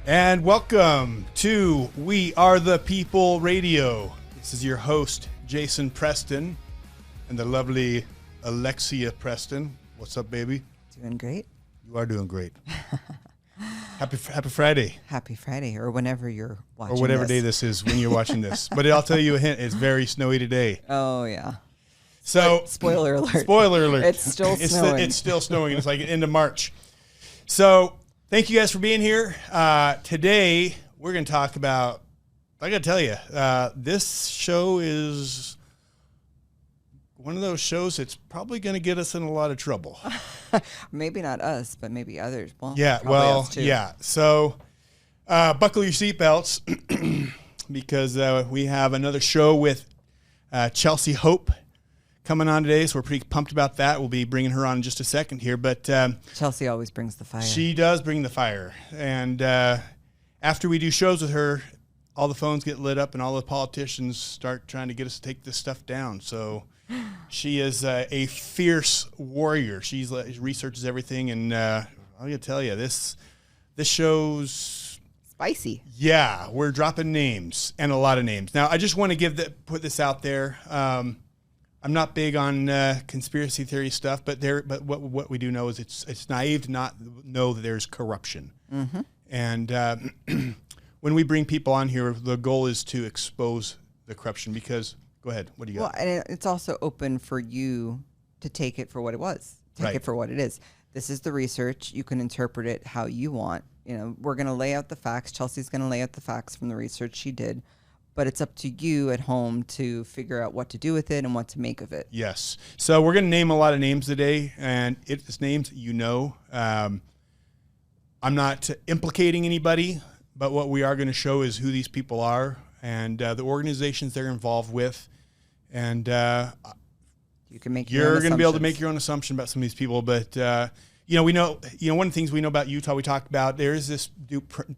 And welcome to We Are the People Radio. This is your host, Jason Preston, and the lovely Alexia Preston. What's up, baby? Doing great. You are doing great. Happy Friday. Happy Friday, or whenever you're watching or whatever this. day this is when you're watching this. But I'll tell you a hint, it's very snowy today. Oh, yeah. So, spoiler alert. Spoiler alert. It's still snowing. It's still snowing. It's like end of March. So, thank you guys for being here. Today, we're going to talk about, I got to tell you, this show is one of those shows that's probably going to get us in a lot of trouble. Maybe not us, but maybe others. Well, yeah, well, yeah. So, buckle your seatbelts because we have another show with Chelcie Hope coming on today, so we're pretty pumped about that. We'll be bringing her on in just a second here, but Chelcie always brings the fire. She does bring the fire, and after we do shows with her, all the phones get lit up and all the politicians start trying to get us to take this stuff down. So she is a fierce warrior. She researches everything, and I'm gonna tell you, this show's spicy. Yeah, we're dropping names and a lot of names. Now, I just want to put this out there. I'm not big on conspiracy theory stuff, but what we do know is it's naive to not know that there's corruption. Mm-hmm. And when we bring people on here, the goal is to expose the corruption. Because go ahead, what do you got? Well, and it's also open for you to take it for what it was, take it for what it is. This is the research. You can interpret it how you want. You know, we're going to lay out the facts. Chelsea's going to lay out the facts from the research she did. But it's up to you at home to figure out what to do with it and what to make of it. Yes. So we're going to name a lot of names today, and it's names you know. I'm not implicating anybody, but what we are going to show is who these people are and the organizations they're involved with. And you can make you're going to be able to make your own assumption about some of these people. But we know, one of the things we know about Utah, we talked about, there is this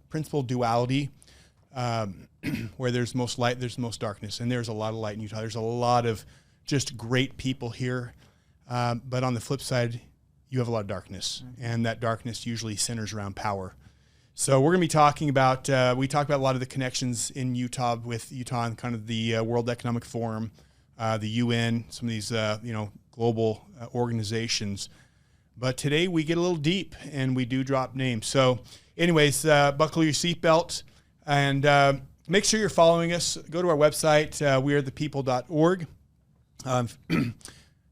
principle duality. Where there's most light, there's most darkness, and there's a lot of light in Utah. There's a lot of just great people here, but on the flip side, you have a lot of darkness, and that darkness usually centers around power. So we're going to be talking about, we talked about a lot of the connections in Utah with Utah and kind of the World Economic Forum, the UN, some of these, global organizations. But today we get a little deep, and we do drop names. So anyways, buckle your seatbelt. And make sure you're following us. Go to our website, wearethepeople.org.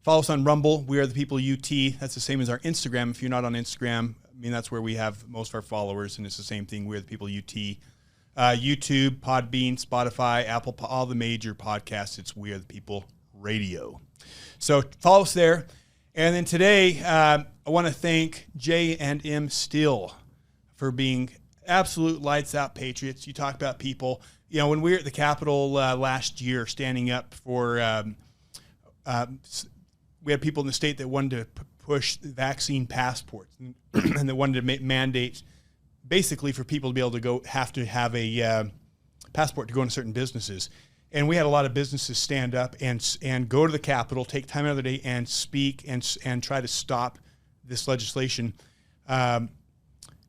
Follow us on Rumble, We Are The People UT. That's the same as our Instagram. If you're not on Instagram, that's where we have most of our followers, and it's the same thing, We Are The People UT. YouTube, Podbean, Spotify, Apple, all the major podcasts, it's We Are The People Radio. So follow us there. And then today, I want to thank J&M Steel for being absolute lights out patriots. You talk about people, when we were at the Capitol last year standing up for, we had people in the state that wanted to push vaccine passports and that wanted to mandate basically for people to be able to have to have a passport to go into certain businesses. And we had a lot of businesses stand up and go to the Capitol, take time out of the day and speak and try to stop this legislation.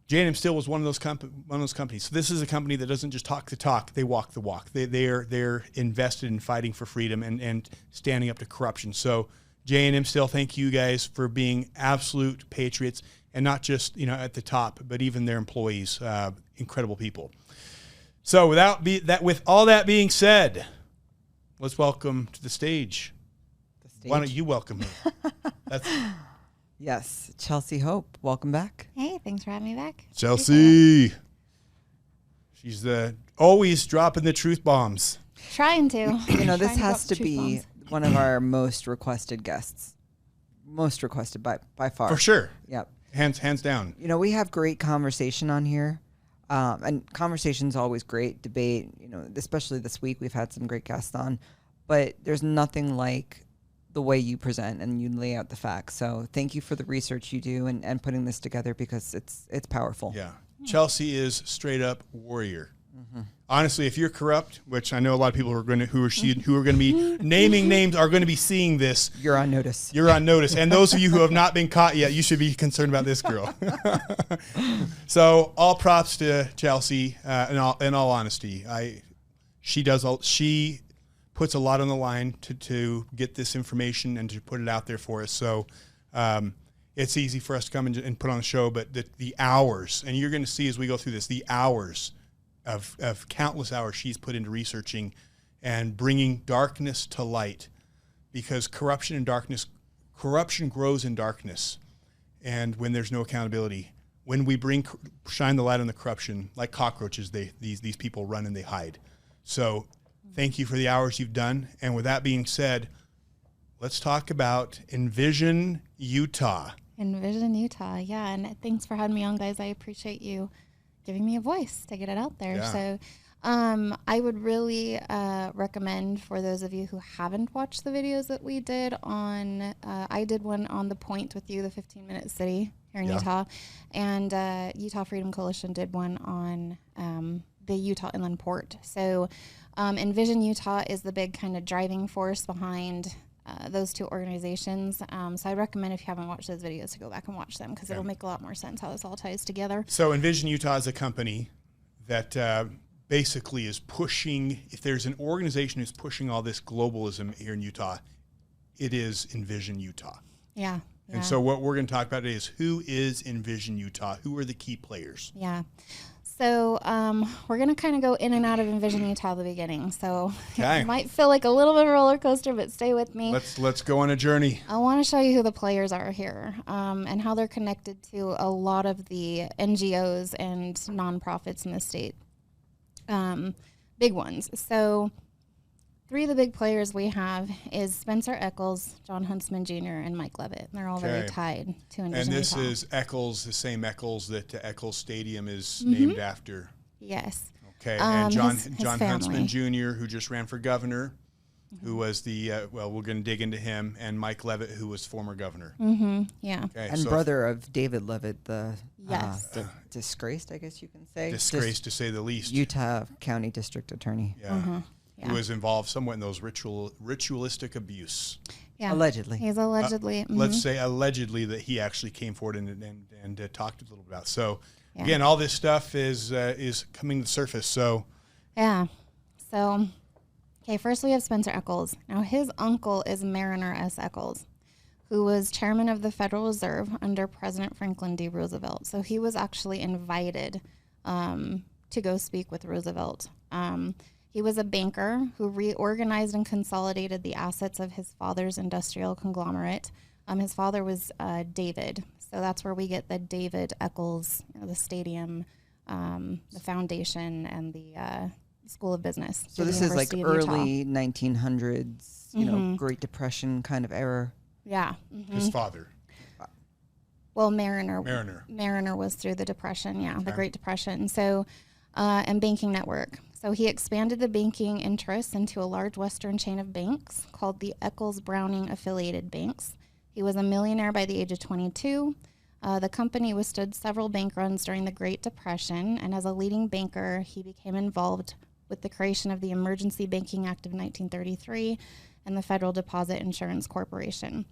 J&M Steel was one of those companies. So this is a company that doesn't just talk the talk; they walk the walk. They're invested in fighting for freedom and standing up to corruption. So J&M Steel, thank you guys for being absolute patriots, and not just at the top, but even their employees, incredible people. So with all that being said, let's welcome to the stage. Why don't you welcome her? Yes, Chelcie Hope, welcome back. Hey, thanks for having me back. Chelsea. She's always dropping the truth bombs. Trying to. This has to be one of our most requested guests. Most requested by far. For sure. Yep. Hands down. We have great conversation on here. And conversation's always great. Debate, especially this week, we've had some great guests on. But there's nothing like the way you present and you lay out the facts. So thank you for the research you do and putting this together, because it's powerful. Yeah. Chelcie is straight up warrior. Honestly, if you're corrupt, which I know a lot of people are going to who are going to be naming names are going to be seeing this. You're on notice. You're on notice, and those of you who have not been caught yet, you should be concerned about this girl. So, all props to Chelcie. In all honesty, she puts a lot on the line to get this information and to put it out there for us. So. It's easy for us to come and put on the show, but the hours, and you're going to see as we go through this, the hours of countless hours she's put into researching and bringing darkness to light, because corruption grows in darkness. And when there's no accountability, when we shine the light on the corruption, like cockroaches, these people run and they hide. So thank you for the hours you've done. And with that being said, let's talk about Envision Utah. Envision Utah, yeah. And thanks for having me on, guys. I appreciate you giving me a voice to get it out there. Yeah. So I would really recommend for those of you who haven't watched the videos that we did on, I did one on The Point with you, the 15-minute city here in Utah. And Utah Freedom Coalition did one on the Utah Inland Port. So Envision Utah is the big kind of driving force behind those two organizations. So I recommend, if you haven't watched those videos, to go back and watch them, because it'll make a lot more sense how this all ties together. So Envision Utah is a company that basically is pushing, if there's an organization who's pushing all this globalism here in Utah, it is Envision Utah. Yeah. And so what we're going to talk about today is, who is Envision Utah? Who are the key players? Yeah. So we're going to kind of go in and out of Envision Utah at the beginning. So it might feel like a little bit of a roller coaster, but stay with me. Let's go on a journey. I want to show you who the players are here, and how they're connected to a lot of the NGOs and nonprofits in the state. Big ones. So 3 of the big players we have is Spencer Eccles, John Huntsman Jr., and Mike Levitt. They're all very tied to Envision And this Utah. is Eccles, the same Eccles that Eccles Stadium is named after. Yes. Okay, and John his Huntsman Jr., who just ran for governor, who was the, we're going to dig into him, and Mike Levitt, who was former governor. Yeah. Okay, And brother of David Levitt, the disgraced, I guess you can say. Disgraced, to say the least. Utah County District Attorney. Yeah. Who was involved somewhat in those ritualistic abuse. Yeah. Allegedly. He's allegedly. Let's say allegedly that he actually came forward and talked a little about. So, again, all this stuff is coming to the surface. So, yeah. So, okay, first we have Spencer Eccles. Now, his uncle is Mariner S. Eccles, who was chairman of the Federal Reserve under President Franklin D. Roosevelt. So he was actually invited to go speak with Roosevelt. He was a banker who reorganized and consolidated the assets of his father's industrial conglomerate. His father was David, so that's where we get the David Eccles, the stadium, the foundation, and the School of Business. So this is like early 1900s, you know, Great Depression kind of era. Yeah. His father. Well, Mariner was through the Depression, the Great Depression. So, and banking network. So he expanded the banking interests into a large Western chain of banks called the Eccles Browning Affiliated Banks. He was a millionaire by the age of 22. The company withstood several bank runs during the Great Depression, and as a leading banker, he became involved with the creation of the Emergency Banking Act of 1933 and the Federal Deposit Insurance Corporation.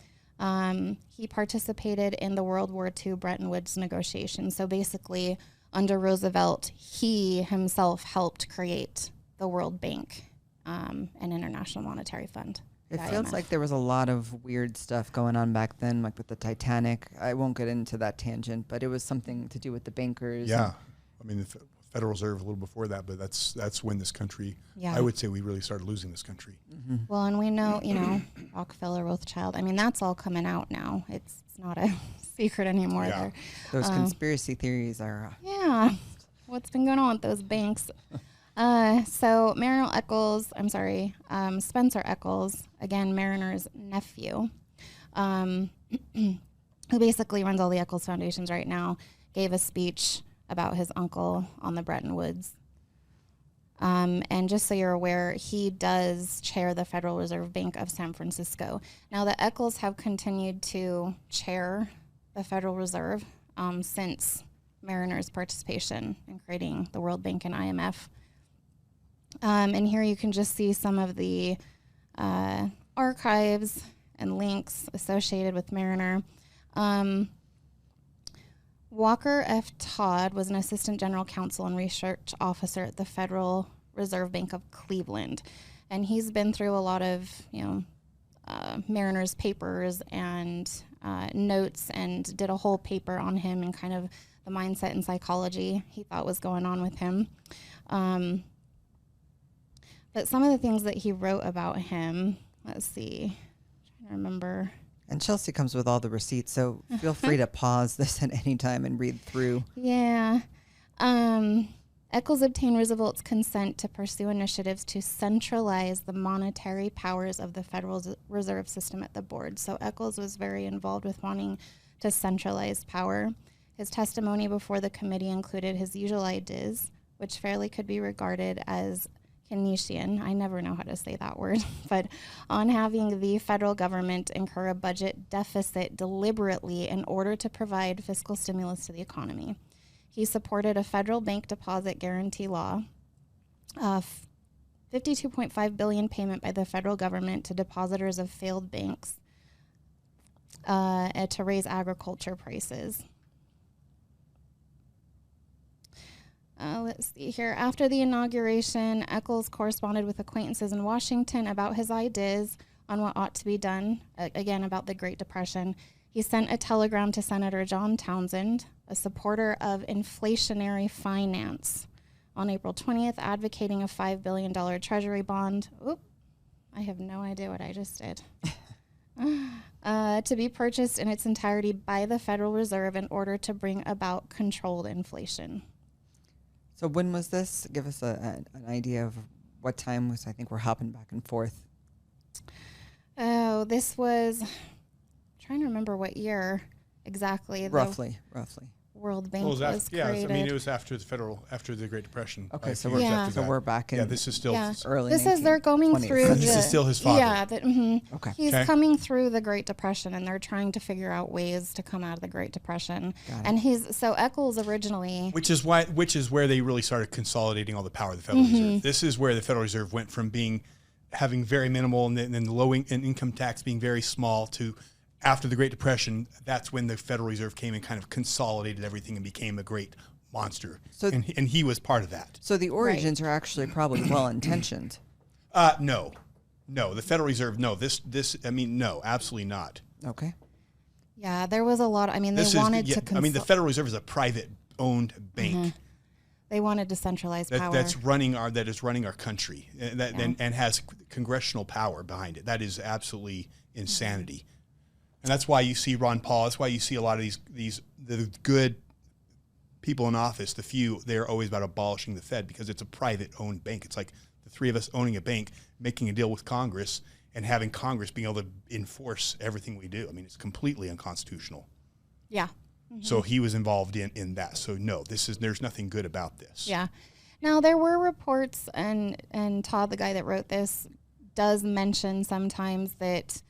He participated in the World War II Bretton Woods negotiations. So basically, under Roosevelt, he himself helped create the World Bank and International Monetary Fund. It feels like there was a lot of weird stuff going on back then, like with the Titanic. I won't get into that tangent, but it was something to do with the bankers. Yeah. I mean, the Federal Reserve a little before that, but that's when this country, I would say we really started losing this country. Well, and we know, Rockefeller, Rothschild, I mean, that's all coming out now. It's not a secret anymore. Yeah. Those conspiracy theories are... What's been going on with those banks? So Spencer Eccles, again, Mariner's nephew, who basically runs all the Eccles Foundations right now, gave a speech about his uncle on the Bretton Woods. And just so you're aware, he does chair the Federal Reserve Bank of San Francisco. Now, the Eccles have continued to chair the Federal Reserve since Mariner's participation in creating the World Bank and IMF. And here you can just see some of the archives and links associated with Mariner. Walker F. Todd was an assistant general counsel and research officer at the Federal Reserve Bank of Cleveland. And he's been through a lot of, Mariner's papers and notes, and did a whole paper on him and kind of the mindset and psychology he thought was going on with him. But some of the things that he wrote about him, let's see, I'm trying to remember. And Chelcie comes with all the receipts, so feel free to pause this at any time and read through. Yeah. Eccles obtained Roosevelt's consent to pursue initiatives to centralize the monetary powers of the Federal Reserve System at the board. So Eccles was very involved with wanting to centralize power. His testimony before the committee included his usual ideas, which fairly could be regarded as Keynesian, I never know how to say that word, but on having the federal government incur a budget deficit deliberately in order to provide fiscal stimulus to the economy. He supported a federal bank deposit guarantee law, $52.5 billion payment by the federal government to depositors of failed banks to raise agriculture prices. Let's see here. After the inauguration, Eccles corresponded with acquaintances in Washington about his ideas on what ought to be done, again, about the Great Depression. He sent a telegram to Senator John Townsend, a supporter of inflationary finance, on April 20th, advocating a $5 billion Treasury bond. Oop, I have no idea what I just did. To be purchased in its entirety by the Federal Reserve in order to bring about controlled inflation. So when was this? Give us an idea of what time was. I think we're hopping back and forth. Oh, this was, I'm trying to remember what year exactly. Roughly. World Bank was created. Yeah, I mean, it was after the Great Depression. Okay, so we're back in. Yeah, this is still early. This is they're going through. This is still his father. Yeah, Okay. He's coming through the Great Depression, and they're trying to figure out ways to come out of the Great Depression. And Eccles originally, which is where they really started consolidating all the power of the Federal Reserve. This is where the Federal Reserve went from having very minimal and then the low income tax being very small to. After the Great Depression, that's when the Federal Reserve came and kind of consolidated everything and became a great monster. So, and he was part of that. So the origins are actually probably well-intentioned. No, the Federal Reserve, no. No, absolutely not. Okay. Yeah, there was a lot. I mean, they wanted to. The Federal Reserve is a private-owned bank. They wanted to centralize power. That is running our country, and has congressional power behind it. That is absolutely insanity. And that's why you see Ron Paul. That's why you see a lot of the good people in office, the few, they're always about abolishing the Fed because it's a private-owned bank. It's like the three of us owning a bank, making a deal with Congress, and having Congress being able to enforce everything we do. I mean, it's completely unconstitutional. Yeah. So he was involved in that. So no, there's nothing good about this. Yeah. Now there were reports, and Todd, the guy that wrote this, does mention sometimes that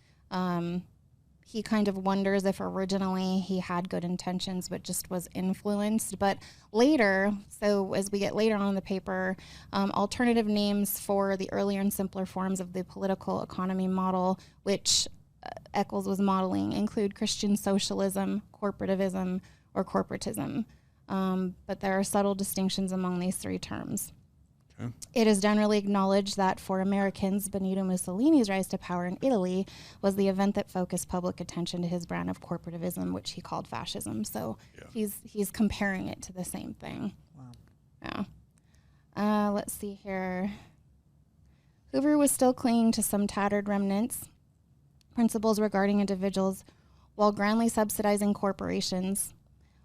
he kind of wonders if originally he had good intentions, but just was influenced. But later, so as we get later on in the paper, alternative names for the earlier and simpler forms of the political economy model, which Eccles was modeling, include Christian socialism, corporativism, or corporatism. But there are subtle distinctions among these three terms. Okay. It is generally acknowledged that for Americans, Benito Mussolini's rise to power in Italy was the event that focused public attention to his brand of corporativism, which he called fascism. So he's comparing it to the same thing. Wow. Yeah. Let's see here. Hoover was still clinging to some tattered remnants, principles regarding individuals, while grandly subsidizing corporations,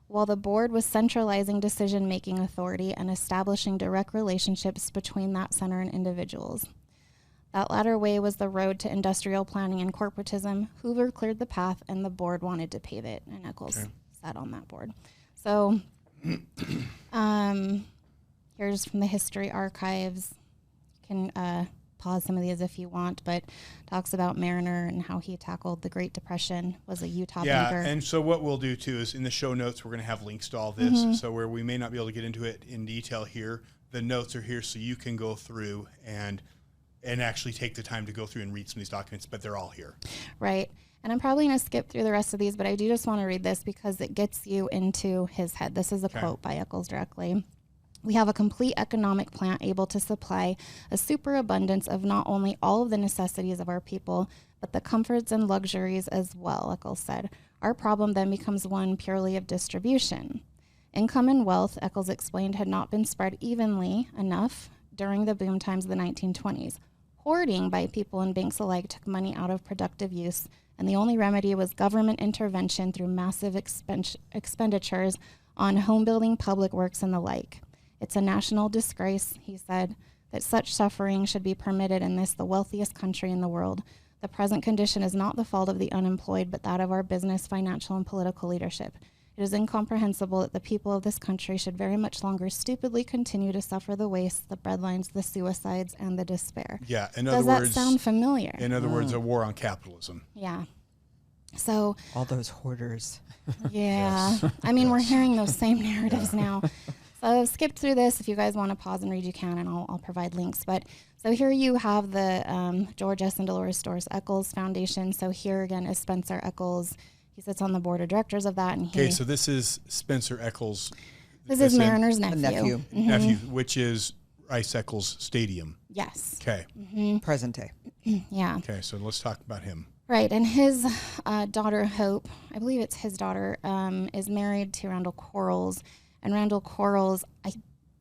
while the board was centralizing decision-making authority and establishing direct relationships between that center and individuals. That latter way was the road to industrial planning and corporatism. Hoover cleared the path, and the board wanted to pave it, and Eccles sat on that board. So here's from the history archives. You can pause some of these if you want, but talks about Mariner and how he tackled the Great Depression, was a Utah banker. Yeah, and so what we'll do too is in the show notes, we're going to have links to all this. So where we may not be able to get into it in detail here, the notes are here so you can go through and actually take the time to go through and read some of these documents, but they're all here. Right. And I'm probably going to skip through the rest of these, but I do just want to read this because it gets you into his head. This is a quote by Eccles directly. We have a complete economic plant able to supply a superabundance of not only all of the necessities of our people, but the comforts and luxuries as well, Eccles said. Our problem then becomes one purely of distribution. Income and wealth, Eccles explained, had not been spread evenly enough during the boom times of the 1920s. Hoarding by people and banks alike took money out of productive use, and the only remedy was government intervention through massive expenditures on home building, public works, and the like. It's a national disgrace, he said, that such suffering should be permitted in this, the wealthiest country in the world. The present condition is not the fault of the unemployed, but that of our business, financial, and political leadership. It is incomprehensible that the people of this country should very much longer stupidly continue to suffer the waste, the breadlines, the suicides, and the despair. Yeah, Does that sound familiar? In other words, a war on capitalism. Yeah. So all those hoarders. Yeah. Yes. I mean, we're hearing those same narratives now. So I've skipped through this. If you guys want to pause and read, you can, and I'll provide links. But so here you have the George S. and Dolores Doris Eccles Foundation. So here again is Spencer Eccles. He sits on the board of directors of that. Okay, so this is Spencer Eccles. This is Mariner's nephew. Mm-hmm. Nephew, which is Rice Eccles Stadium. Yes. Okay. Mm-hmm. Present day. Yeah. Okay, so let's talk about him. Right, and his daughter, Hope, I believe it's his daughter, is married to Randall Quarles. And Randall Quarles, I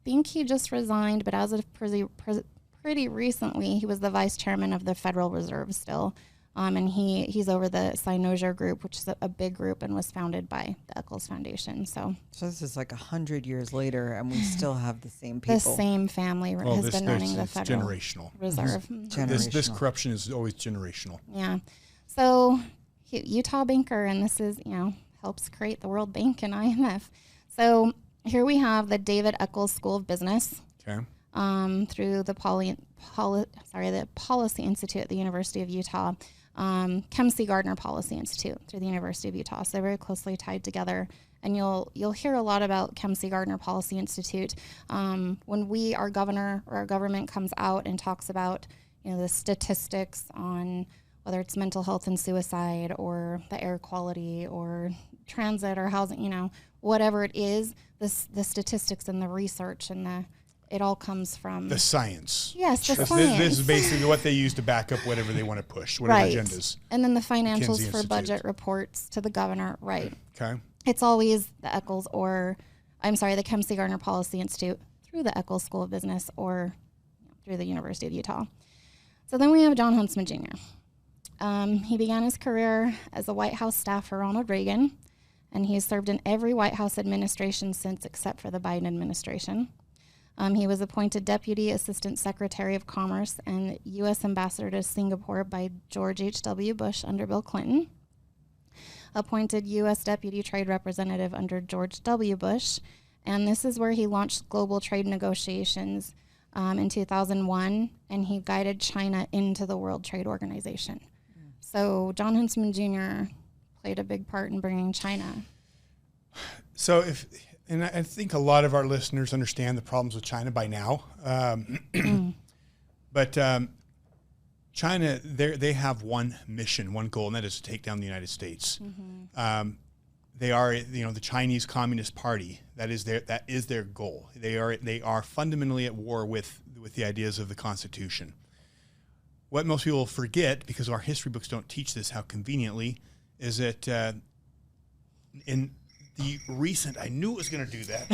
think he just resigned, but as of pretty recently, he was the vice chairman of the Federal Reserve still. And he's over the Cynosure Group, which is a big group and was founded by the Eccles Foundation. So this is like 100 years later, and we still have the same people. The same family has been running the Federal generational. Reserve. This corruption is always generational. Yeah. So Utah banker, and this is, helps create the World Bank and IMF. So here we have the David Eccles School of Business. Okay. Through the Policy Institute at the University of Utah. Chelcie Gardner Policy Institute through the University of Utah. So they're very closely tied together. And you'll hear a lot about Chelcie Gardner Policy Institute. When our governor or our government comes out and talks about the statistics on whether it's mental health and suicide or the air quality or transit or housing, whatever it is, the statistics and the research and it all comes from the science. Yes, the science. This is basically what they use to back up whatever they want to push, whatever agendas. And then the financials for budget reports to the governor, right. Okay. It's always the Eccles the Chelcie Gardner Policy Institute through the Eccles School of Business or through the University of Utah. So then we have John Huntsman Jr. He began his career as a White House staff for Ronald Reagan, and he has served in every White House administration since except for the Biden administration. He was appointed Deputy Assistant Secretary of Commerce and U.S. Ambassador to Singapore by George H.W. Bush under Bill Clinton. Appointed U.S. Deputy Trade Representative under George W. Bush. And this is where he launched global trade negotiations in 2001, and he guided China into the World Trade Organization. So John Huntsman Jr. played a big part in bringing China. So and I think a lot of our listeners understand the problems with China by now. But China, they have one mission, one goal, and that is to take down the United States. Mm-hmm. They are, the Chinese Communist Party. That is their goal. They are fundamentally at war with the ideas of the Constitution. What most people forget, because our history books don't teach this, how conveniently, is that in the recent, I knew it was going to do that.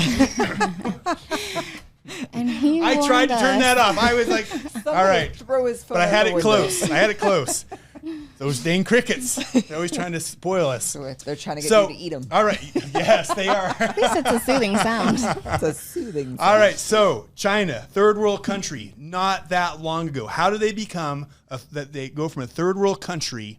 And I tried to turn that off. I was like, all right. Throw his phone, but I had it close. Those dang crickets. They're always trying to spoil us. They're trying to get you to eat them. All right. Yes, they are. At least it's a soothing sound. It's a soothing sound. All right. So China, third world country, not that long ago. How do they become that they go from a third world country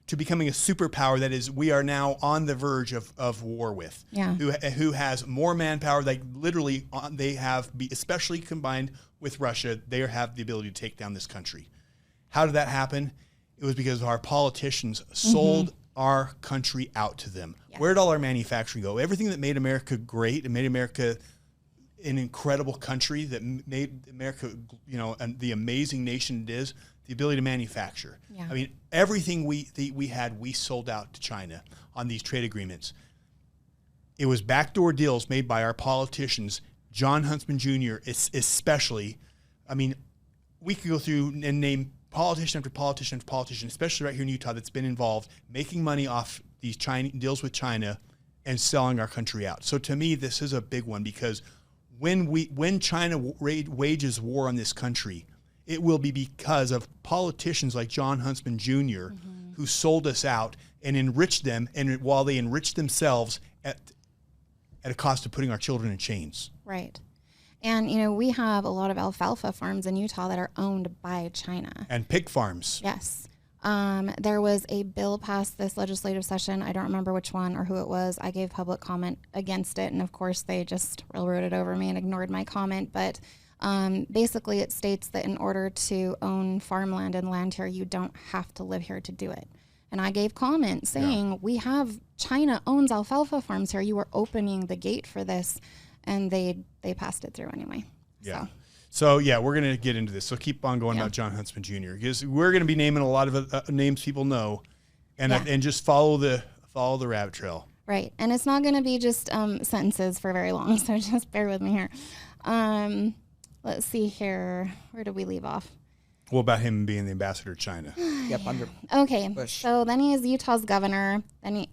to becoming a superpower that is we are now on the verge of war with? Yeah. Who has more manpower? Like literally, they have, especially combined with Russia, they have the ability to take down this country. How did that happen? It was because our politicians sold our country out to them. Yeah. Where did all our manufacturing go? Everything that made America great and made America an incredible country that made America, and the amazing nation it is, the ability to manufacture. Yeah. I mean, everything we had, we sold out to China on these trade agreements. It was backdoor deals made by our politicians, John Huntsman Jr. especially. I mean, we could go through and name politician after politician after politician, especially right here in Utah, that's been involved making money off these China deals with China and selling our country out. So to me, this is a big one, because when China wages war on this country, it will be because of politicians like John Huntsman Jr. Who sold us out and enriched them, and while they enriched themselves at a cost of putting our children in chains. Right. And, we have a lot of alfalfa farms in Utah that are owned by China. And pig farms. Yes. There was a bill passed this legislative session. I don't remember which one or who it was. I gave public comment against it, and of course they just railroaded over me and ignored my comment. But basically it states that in order to own farmland and land here, you don't have to live here to do it. And I gave comment saying, we have, China owns alfalfa farms here. You are opening the gate for this. And they passed it through anyway. Yeah. So we're going to get into this. So keep on going about John Huntsman Jr. because we're going to be naming a lot of names people know, and just follow the rabbit trail. Right. And it's not going to be just sentences for very long. So just bear with me here. Let's see here. Where did we leave off? Well, about him being the ambassador to China. Yep, under Okay, Bush. so then he is Utah's governor, then he,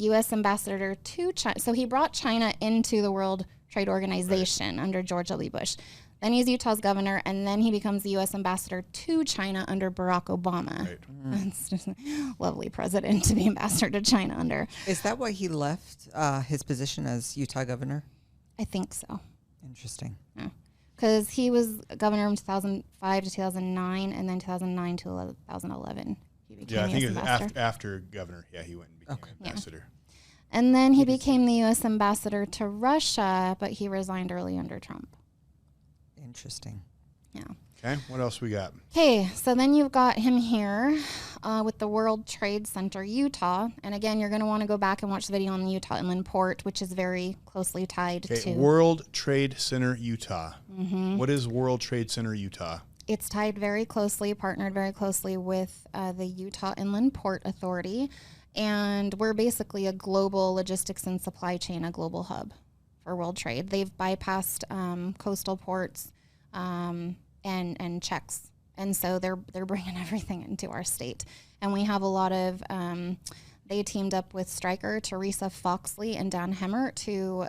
U.S. ambassador to China. So he brought China into the World Trade Organization under George W. Bush. Then he's Utah's governor, and then he becomes the U.S. ambassador to China under Barack Obama. Right. That's just a lovely president to be ambassador to China under. Is that why he left his position as Utah governor? I think so. Interesting. Yeah. Because he was governor from 2005 to 2009, and then 2009 to 2011. He became I think US it was ambassador. after governor. Yeah, he went and became ambassador. Yeah. And then he became the U.S. ambassador to Russia, but he resigned early under Trump. Interesting. Yeah. Okay, what else we got? Okay, so then you've got him here with the World Trade Center, Utah. And again, you're going to want to go back and watch the video on the Utah Inland Port, which is very closely tied to... World Trade Center, Utah. Mm-hmm. What is World Trade Center, Utah? It's tied very closely, partnered very closely with the Utah Inland Port Authority. And we're basically a global logistics and supply chain, a global hub for world trade. They've bypassed coastal ports and checks. And so they're bringing everything into our state. And we have a lot of, they teamed up with Stryker, Teresa Foxley, and Dan Hemmert, who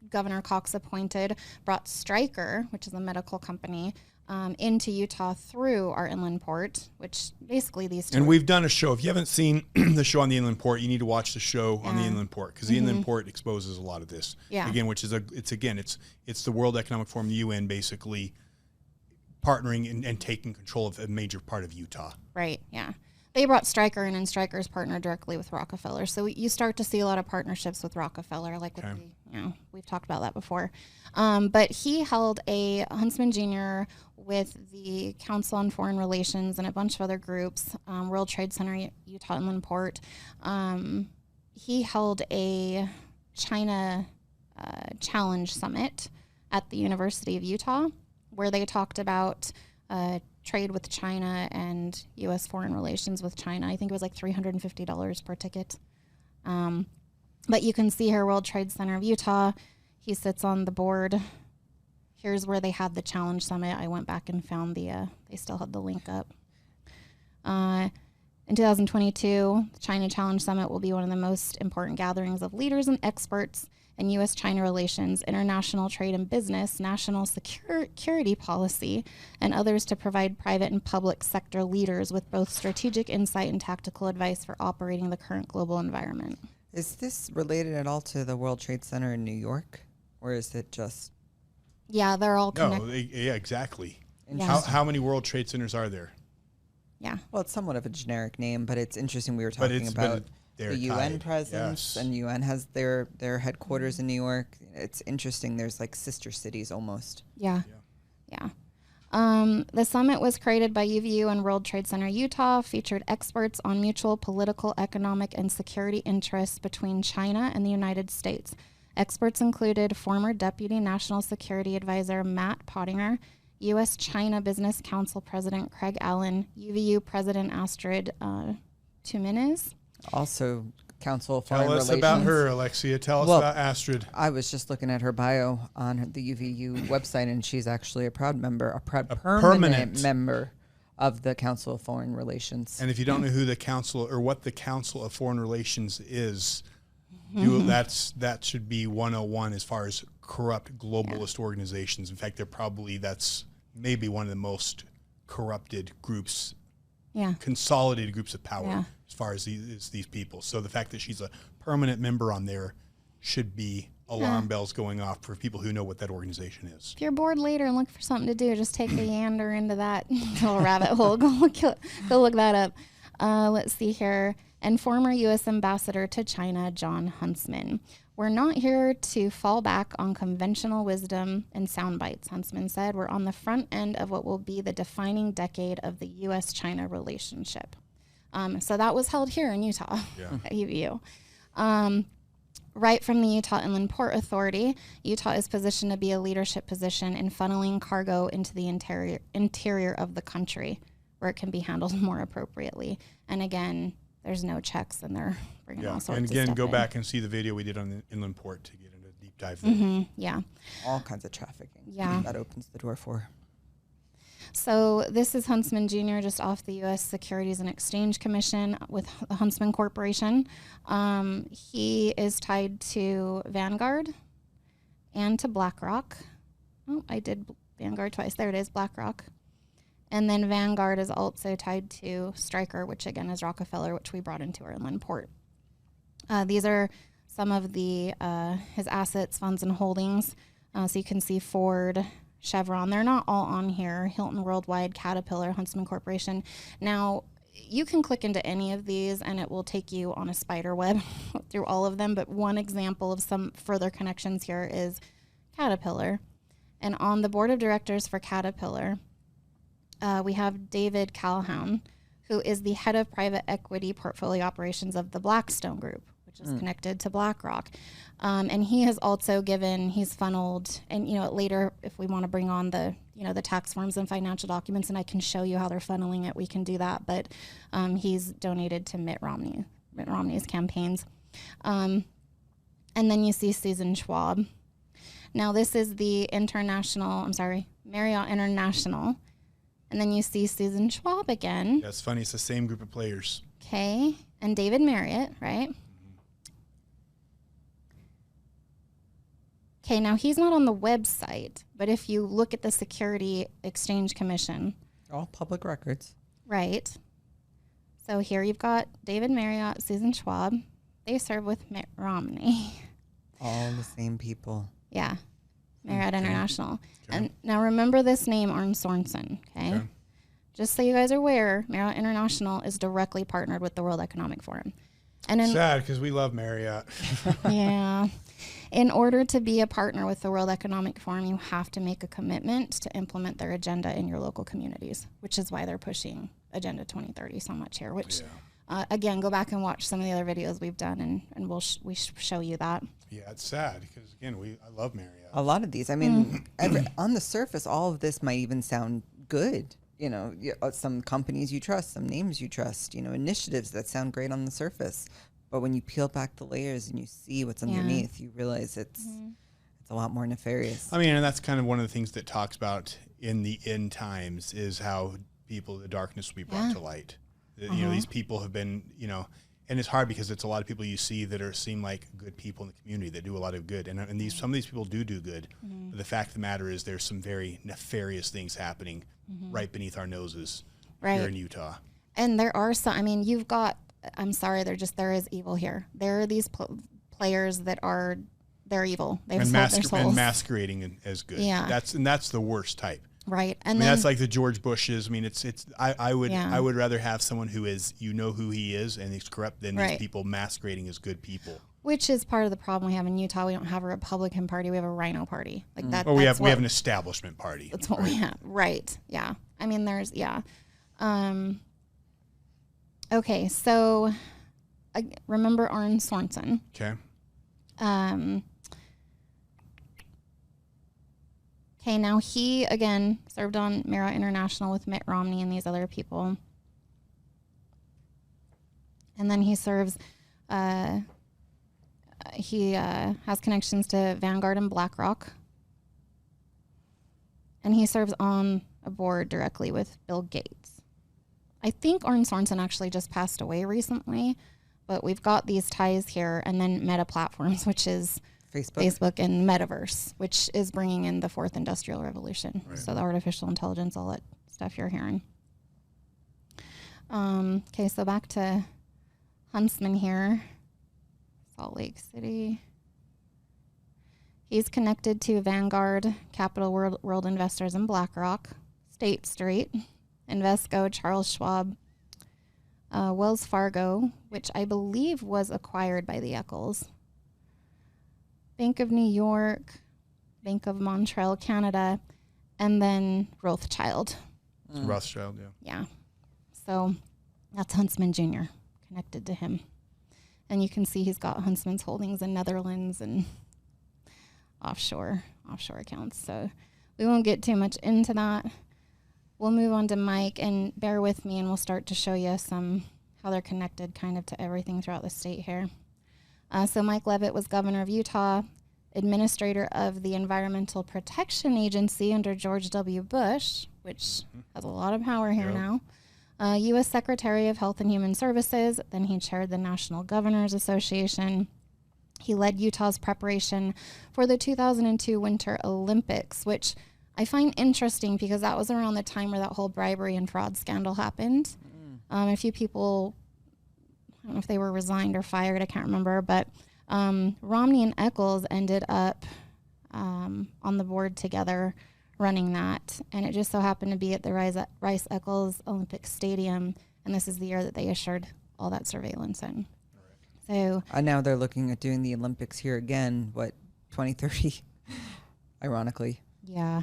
Governor Cox appointed, brought Stryker, which is a medical company, into Utah through our inland port, which basically these two. And we've done a show. If you haven't seen the show on the inland port, you need to watch the show on the inland port, because the inland port exposes a lot of this. Yeah. Again, which is it's the World Economic Forum, the UN, basically partnering and taking control of a major part of Utah. Right. Yeah. They brought Stryker in, and Stryker's partnered directly with Rockefeller. So you start to see a lot of partnerships with Rockefeller, like with we've talked about that before. But he held a Huntsman Jr. with the Council on Foreign Relations and a bunch of other groups, World Trade Center, Utah Inland Port. He held a China Challenge Summit at the University of Utah, where they talked about trade with China and U.S. foreign relations with China. I think it was like $350 per ticket. But you can see here, World Trade Center of Utah. He sits on the board. Here's where they had the Challenge Summit. I went back and found they still had the link up. In 2022, the China Challenge Summit will be one of the most important gatherings of leaders and experts in U.S.-China relations, international trade and business, national security policy, and others to provide private and public sector leaders with both strategic insight and tactical advice for operating the current global environment. Is this related at all to the World Trade Center in New York, or is it just... Yeah, they're all connected. No, yeah, exactly. Yeah. How many World Trade Centers are there? Yeah. Well, it's somewhat of a generic name, but it's interesting. We were talking about the UN presence, and UN has their headquarters in New York. It's interesting. There's like sister cities almost. Yeah. The summit was created by UVU and World Trade Center Utah, featured experts on mutual political, economic, and security interests between China and the United States, Experts included former Deputy National Security Advisor Matt Pottinger, U.S. China Business Council President Craig Allen, UVU President Astrid Tuminez. Also, Council of Foreign Tell us Relations. about her, Alexia. Tell us about Astrid. I was just looking at her bio on the UVU website, and she's actually a proud member, a permanent member of the Council of Foreign Relations. And if you don't know who the council or what the Council of Foreign Relations is, that should be 101 as far as corrupt globalist organizations. In fact, that's maybe one of the most corrupted groups, consolidated groups of power as far as these people. So the fact that she's a permanent member on there should be alarm bells going off for people who know what that organization is. If you're bored later and looking for something to do, just take a yander into that little rabbit hole. Go look that up. Let's see here. And former U.S. Ambassador to China, John Huntsman. We're not here to fall back on conventional wisdom and sound bites, Huntsman said. We're on the front end of what will be the defining decade of the U.S.-China relationship. So that was held here in Utah at UVU. Right from the Utah Inland Port Authority, Utah is positioned to be a leadership position in funneling cargo into the interior of the country, where it can be handled more appropriately. And again, there's no checks, and they're bringing all sorts of stuff. And again, go in. back and see the video we did on the inland port to get into a deep dive there. All kinds of trafficking. That opens the door for. So this is Huntsman Jr. just off the U.S. Securities and Exchange Commission with the Huntsman Corporation. He is tied to Vanguard and to BlackRock. Oh, I did Vanguard twice. There it is, BlackRock. And then Vanguard is also tied to Stryker, which again is Rockefeller, which we brought into our inland port. These are some of the his assets, funds, and holdings. So you can see Ford, Chevron. They're not all on here. Hilton Worldwide, Caterpillar, Huntsman Corporation. Now, you can click into any of these and it will take you on a spider web through all of them. But one example of some further connections here is Caterpillar. And on the board of directors for Caterpillar, we have David Calhoun, who is the head of private equity portfolio operations of the Blackstone Group, which is connected to BlackRock. And he has also he's funneled, and later if we want to bring on the tax forms and financial documents, and I can show you how they're funneling it, we can do that. But he's donated to Mitt Romney's campaigns. And then you see Susan Schwab. Now this is the Marriott International. And then you see Susan Schwab again. That's funny. It's the same group of players. Okay. And David Marriott, right? Okay, now he's not on the website, but if you look at the Security Exchange Commission. All public records. Right. So here you've got David Marriott, Susan Schwab. They serve with Mitt Romney. All the same people. Yeah. Marriott International. Okay. And now remember this name, Arne Sorensen, okay? Just so you guys are aware, Marriott International is directly partnered with the World Economic Forum. And sad because we love Marriott. Yeah. In order to be a partner with the World Economic Forum, you have to make a commitment to implement their agenda in your local communities, which is why they're pushing Agenda 2030 so much here, which, again, go back and watch some of the other videos we've done, and we show you that. Yeah, it's sad because, again, I love Marriott. A lot of these, I mean, on the surface, all of this might even sound good. Some companies you trust, some names you trust, initiatives that sound great on the surface. But when you peel back the layers and you see what's underneath, you realize it's a lot more nefarious. I mean, and that's kind of one of the things that talks about in the end times is how the darkness will be brought to light. These people have been, and it's hard because it's a lot of people you see that seem like good people in the community that do a lot of good. And some of these people do good. But the fact of the matter is there's some very nefarious things happening right beneath our noses here in Utah. And there are some, you've got, I'm sorry, there is evil here. There are these players that they're evil. They've sold their souls. And masquerading as good. Yeah. That's the worst type. Right. And that's like the George Bushes. I would rather have someone who is, who he is and he's corrupt than these people masquerading as good people. Which is part of the problem we have in Utah. We don't have a Republican Party. We have a Rhino Party. Like that. Or we have an establishment party. That's what we have. Right. Yeah. Okay. So remember Arne Sorensen. Okay. Okay, now he, again, served on Marriott International with Mitt Romney and these other people. And then he serves, he has connections to Vanguard and BlackRock. And he serves on a board directly with Bill Gates. I think Arne Sorensen actually just passed away recently, but we've got these ties here. And then Meta Platforms, which is Facebook and Metaverse, which is bringing in the fourth industrial revolution. Right. So the artificial intelligence, all that stuff you're hearing. Okay, so back to Huntsman here, Salt Lake City. He's connected to Vanguard, Capital World Investors, and BlackRock, State Street, Invesco, Charles Schwab, Wells Fargo, which I believe was acquired by the Eccles, Bank of New York, Bank of Montreal, Canada, and then Rothschild. Rothschild, yeah. Yeah. So that's Huntsman Jr. connected to him. And you can see he's got Huntsman's holdings in Netherlands and offshore accounts. So we won't get too much into that. We'll move on to Mike, and bear with me, and we'll start to show you how they're connected kind of to everything throughout the state here. So Mike Leavitt was governor of Utah, administrator of the Environmental Protection Agency under George W. Bush, which has a lot of power here now. U.S. Secretary of Health and Human Services. Then he chaired the National Governors Association. He led Utah's preparation for the 2002 Winter Olympics, which I find interesting because that was around the time where that whole bribery and fraud scandal happened. A few people, I don't know if they were resigned or fired, I can't remember, but Romney and Eccles ended up on the board together running that, and it just so happened to be at the Rice-Eccles Olympic Stadium, and this is the year that they assured all that surveillance in. So now they're looking at doing the Olympics here again, 2030, ironically. Yeah.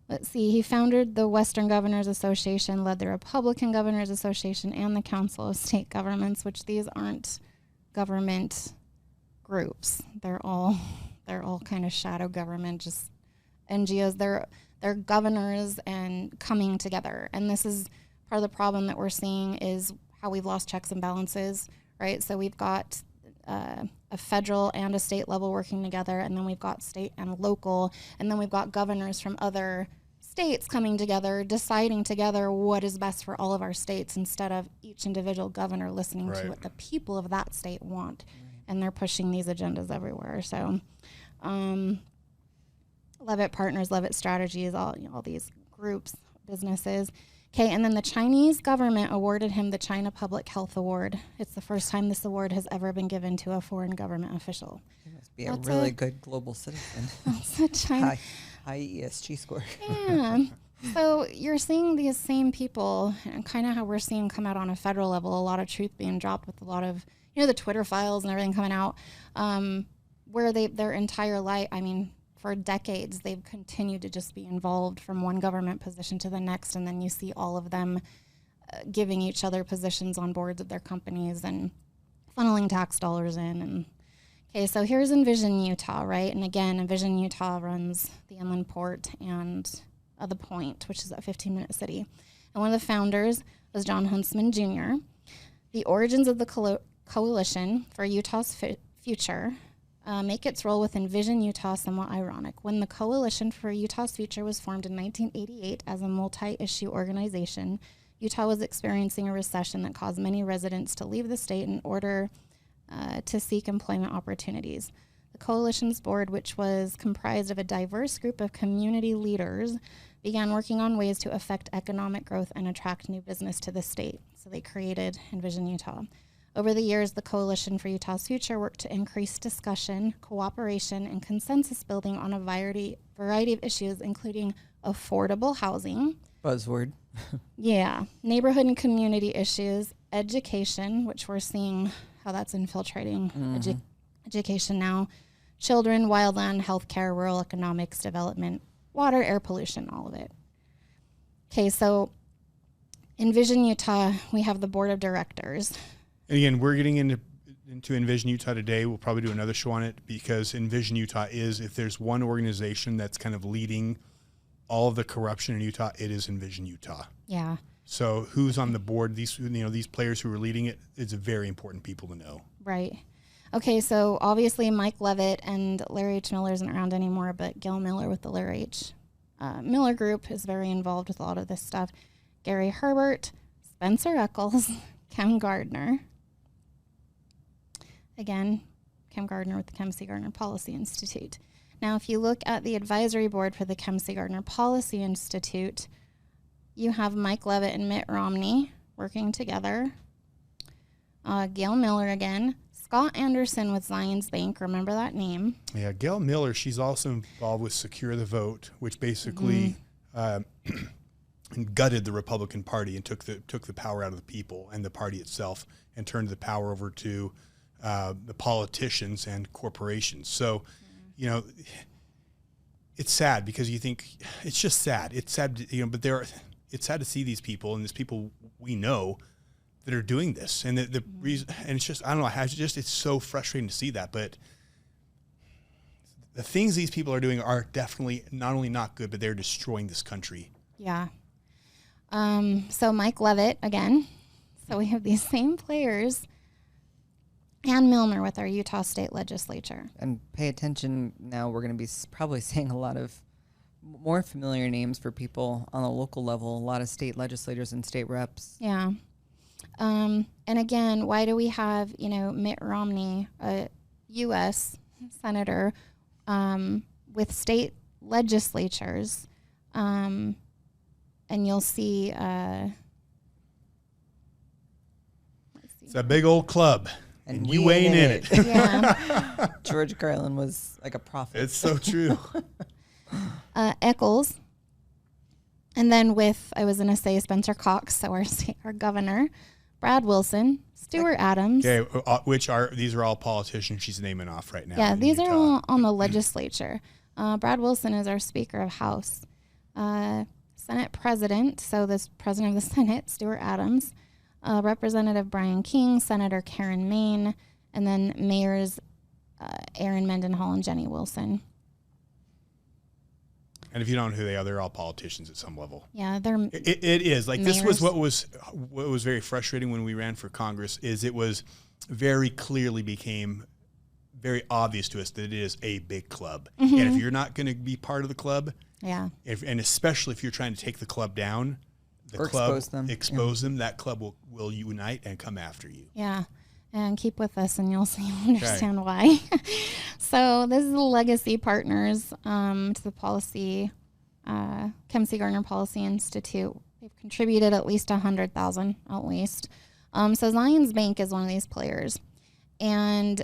Let's see. He founded the Western Governors Association, led the Republican Governors Association, and the Council of State Governments, which these aren't government groups. They're all kind of shadow government, just NGOs. They're governors and coming together. And this is part of the problem that we're seeing is how we've lost checks and balances, right? So we've got a federal and a state level working together, and then we've got state and local, and then we've got governors from other states coming together, deciding together what is best for all of our states instead of each individual governor listening to what the people of that state want. And they're pushing these agendas everywhere. So Leavitt Partners, Leavitt Strategies, all these groups, businesses. Okay, and then the Chinese government awarded him the China Public Health Award. It's the first time this award has ever been given to a foreign government official. He must be a really good global citizen. That's a China. High ESG score. Yeah. So you're seeing these same people, and kind of how we're seeing come out on a federal level, a lot of truth being dropped with a lot of, the Twitter files and everything coming out, where their entire life, for decades, they've continued to just be involved from one government position to the next, and then you see all of them giving each other positions on boards of their companies and funneling tax dollars in. And okay, so here's Envision Utah, right? And again, Envision Utah runs the Inland Port and the Point, which is a 15-minute city. And one of the founders was John Huntsman Jr. The origins of the Coalition for Utah's Future make its role with Envision Utah somewhat ironic. When the Coalition for Utah's Future was formed in 1988 as a multi-issue organization, Utah was experiencing a recession that caused many residents to leave the state in order to seek employment opportunities. The Coalition's board, which was comprised of a diverse group of community leaders, began working on ways to affect economic growth and attract new business to the state. So they created Envision Utah. Over the years, the Coalition for Utah's Future worked to increase discussion, cooperation, and consensus building on a variety of issues, including affordable housing. Buzzword. Yeah. Neighborhood and community issues, education, which we're seeing how that's infiltrating education now, children, wildland, healthcare, rural economics, development, water, air pollution, all of it. Okay, so Envision Utah, we have the board of directors. And again, we're getting into into Envision Utah today. We'll probably do another show on it, because Envision Utah is, if there's one organization that's kind of leading all of the corruption in Utah, it is Envision Utah. Yeah. So who's on the board? These players who are leading it, it's very important people to know. Right. Okay, so obviously Mike Levitt and Larry H. Miller isn't around anymore, but Gail Miller with the Larry H. Miller Group is very involved with a lot of this stuff. Gary Herbert, Spencer Eccles, Kem Gardner. Again, Kem Gardner with the Chelcie Gardner Policy Institute. Now, if you look at the advisory board for the Chelcie Gardner Policy Institute, you have Mike Levitt and Mitt Romney working together. Gail Miller again. Scott Anderson with Zions Bank. Remember that name? Yeah, Gail Miller, she's also involved with Secure the Vote, which basically gutted the Republican Party and took the power out of the people and the party itself and turned the power over to the politicians and corporations. So, it's sad, because you think it's just sad. It's sad, but it's sad to see these people, and these people we know that are doing this, and the reason, and it's just, I don't know, it's so frustrating to see that. But the things these people are doing are definitely not only not good, but they're destroying this country. Yeah. So Mike Levitt again. So we have these same players. Ann Milner with our Utah State Legislature. And pay attention now. We're going to be probably saying a lot of more familiar names for people on a local level. A lot of state legislators and state reps. Yeah. And again, why do we have, Mitt Romney, a U.S. senator, with state legislatures? And you'll see, it's a big old club, and you ain't in it. Yeah. George Carlin was like a prophet. It's so true. Eccles. And then I was going to say Spencer Cox, so our governor, Brad Wilson, Stuart Adams. Okay, these are all politicians she's naming off right now. Yeah, these are all on the legislature. Brad Wilson is our Speaker of House. Senate President, so this President of the Senate, Stuart Adams. Representative Brian King, Senator Karen Main, and then mayors Aaron Mendenhall and Jenny Wilson. And if you don't know who they are, they're all politicians at some level. Yeah, they're it is like mayors. This was what was very frustrating when we ran for Congress. Is it was very clearly became very obvious to us that it is a big club, and if you're not going to be part of the club, yeah, and especially if you're trying to take the club down, expose them, that club will unite and come after you. Yeah. And keep with us, and you'll understand why. So this is the Legacy Partners to the policy, Chelcie Gardner Policy Institute. They've contributed at least $100,000, at least. So Zions Bank is one of these players, and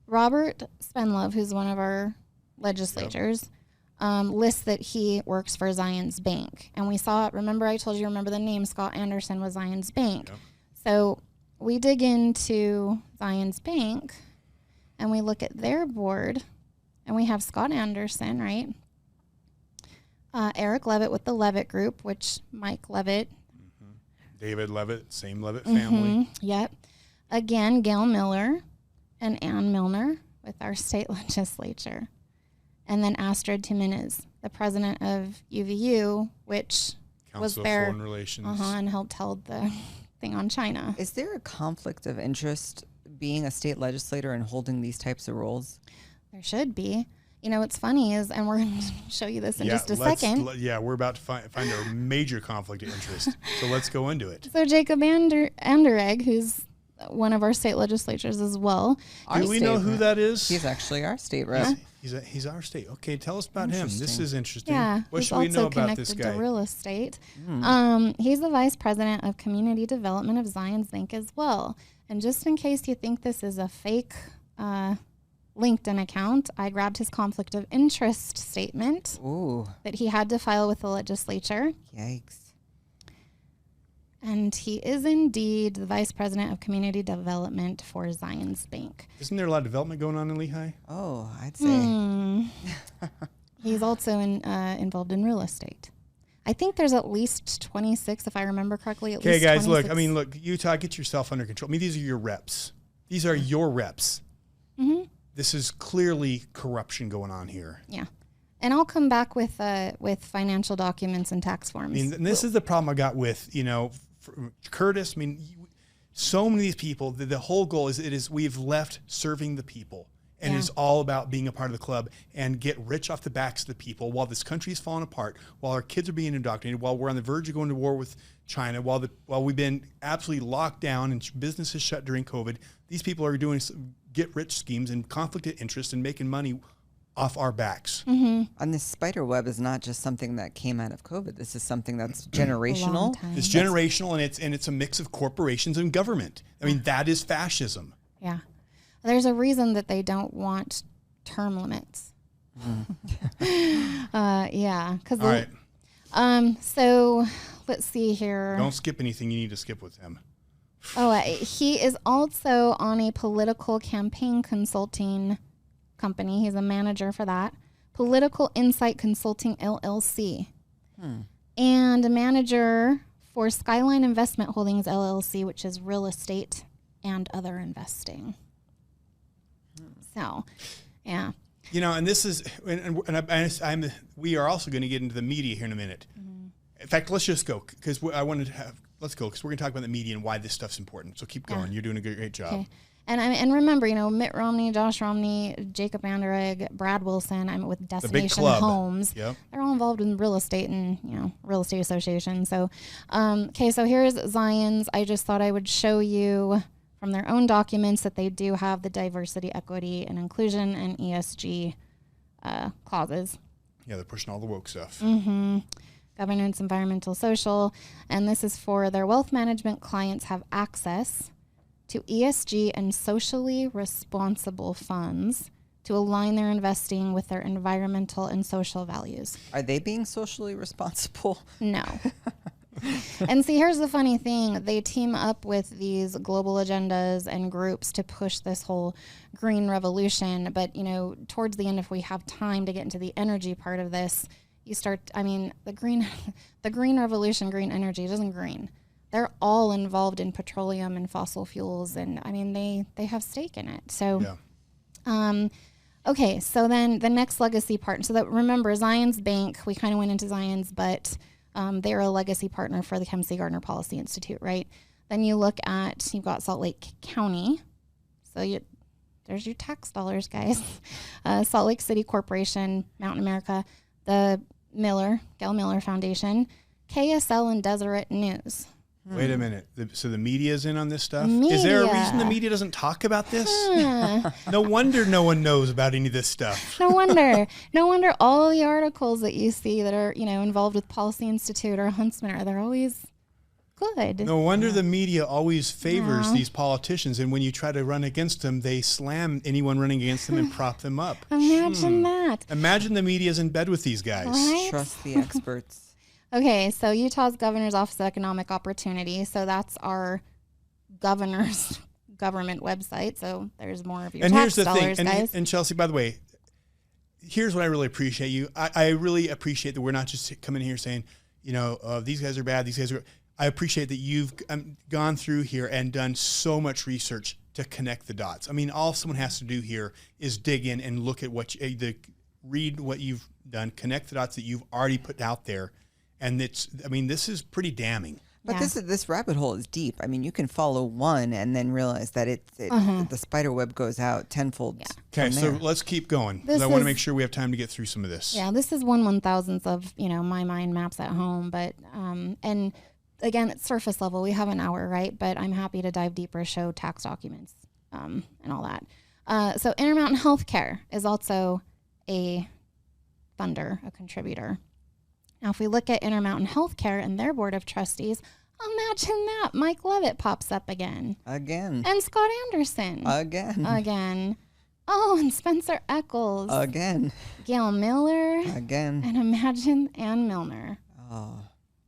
Robert Spenlove, who's one of our legislators, lists that he works for Zions Bank, and we saw. Remember the name Scott Anderson was Zions Bank. Yep. So we dig into Zions Bank, and we look at their board, and we have Scott Anderson, right? Eric Levitt with the Levitt Group, which Mike Levitt. Mm-hmm. David Levitt, same Levitt family. Yep. Again, Gail Miller and Ann Milner with our state legislature. And then Astrid Timinez, the president of UVU, which Council was of there Foreign Relations. And helped hold the thing on China. Is there a conflict of interest being a state legislator and holding these types of roles? There should be. What's funny is, and we're going to show you this in just a second. We're about to find a major conflict of interest. So let's go into it. So Jacob Anderegg, who's one of our state legislatures as well. Do we know who that is? He's actually our state rep. He's our state. Okay, tell us about him. This is interesting. Yeah, what should we know about this guy? He's also connected to real estate. He's the vice president of community development of Zions Bank as well. And just in case you think this is a fake LinkedIn account, I grabbed his conflict of interest statement that he had to file with the legislature. Yikes. And he is indeed the vice president of community development for Zions Bank. Isn't there a lot of development going on in Lehigh? Oh, I'd say. He's also involved in real estate. I think there's at least 26, if I remember correctly. Okay, guys, 26. Look, Utah, get yourself under control. These are your reps. These are your reps. Mm-hmm. This is clearly corruption going on here. Yeah. And I'll come back with financial documents and tax forms. And this is the problem I got with, Curtis. So many of these people, the whole goal is we've left serving the people. And it's all about being a part of the club and get rich off the backs of the people while this country is falling apart, while our kids are being indoctrinated, while we're on the verge of going to war with China, while we've been absolutely locked down and businesses shut during COVID. These people are doing get-rich schemes and conflict of interest and making money off our backs. Mm-hmm. And this spider web is not just something that came out of COVID. This is something that's generational. It's generational, and it's a mix of corporations and government. That is fascism. Yeah. There's a reason that they don't want term limits. Yeah. All right. So let's see here. Don't skip anything you need to skip with him. He is also on a political campaign consulting company. He's a manager for that. Political Insight Consulting, LLC. And a manager for Skyline Investment Holdings, LLC, which is real estate and other investing. So, yeah. And this is, we are also going to get into the media here in a minute. Mm-hmm. In fact, let's just go let's go because we're going to talk about the media and why this stuff's important. So keep going. You're doing a great job. Okay. And remember, Mitt Romney, Josh Romney, Jacob Anderegg, Brad Wilson, I'm with Destination Homes. Yep. They're all involved in real estate and, real estate association. So, so here's Zion's. I just thought I would show you from their own documents that they do have the diversity, equity, and inclusion and ESG clauses. Yeah, they're pushing all the woke stuff. Mm-hmm. Governance, environmental, social. And this is for their wealth management clients have access to ESG and socially responsible funds to align their investing with their environmental and social values. Are they being socially responsible? No. And see, here's the funny thing. They team up with these global agendas and groups to push this whole green revolution. But, towards the end, if we have time to get into the energy part of this, the green revolution, green energy, it isn't green. They're all involved in petroleum and fossil fuels. And they have stake in it. So, okay. So then the next legacy part. So that, remember, Zion's Bank, we kind of went into Zion's, but they're a legacy partner for the Kempsey Gardner Policy Institute, right? Then you've got Salt Lake County. So there's your tax dollars, guys. Salt Lake City Corporation, Mountain America, the Gail Miller Foundation, KSL, and Deseret News. Wait a minute. So the media is in on this stuff? Media. Is there a reason the media doesn't talk about this? No wonder no one knows about any of this stuff. No wonder. No wonder all the articles that you see that are, involved with Policy Institute or Huntsman they're always good. No wonder the media always favors these politicians, and when you try to run against them, they slam anyone running against them and prop them up. Imagine that. Imagine the media's in bed with these guys. Right? Trust the experts. Okay, so Utah's Governor's Office of Economic Opportunity. So that's our governor's government website. So there's more of your tax dollars, guys. And Chelcie, by the way, here's what I really appreciate you. I really appreciate that we're not just coming here saying, these guys are bad, these guys are. I appreciate that you've gone through here and done so much research to connect the dots. All someone has to do here is dig in and look at read what you've done, connect the dots that you've already put out there. And this is pretty damning. But this rabbit hole is deep. You can follow one and then realize that the spider web goes out tenfold. Yeah. Okay, so let's keep going. I want to make sure we have time to get through some of this. Yeah, this is 1/1000th of my mind maps at home. But and again, it's surface level. We have an hour, right? But I'm happy to dive deeper, show tax documents, and all that. So Intermountain Healthcare is also a funder, a contributor. Now, if we look at Intermountain Healthcare and their board of trustees, imagine that. Mike Levitt pops up again. Again. And Scott Anderson. Again. Oh, and Spencer Eccles. Again. Gail Miller. Again. And imagine Ann Milner. Oh,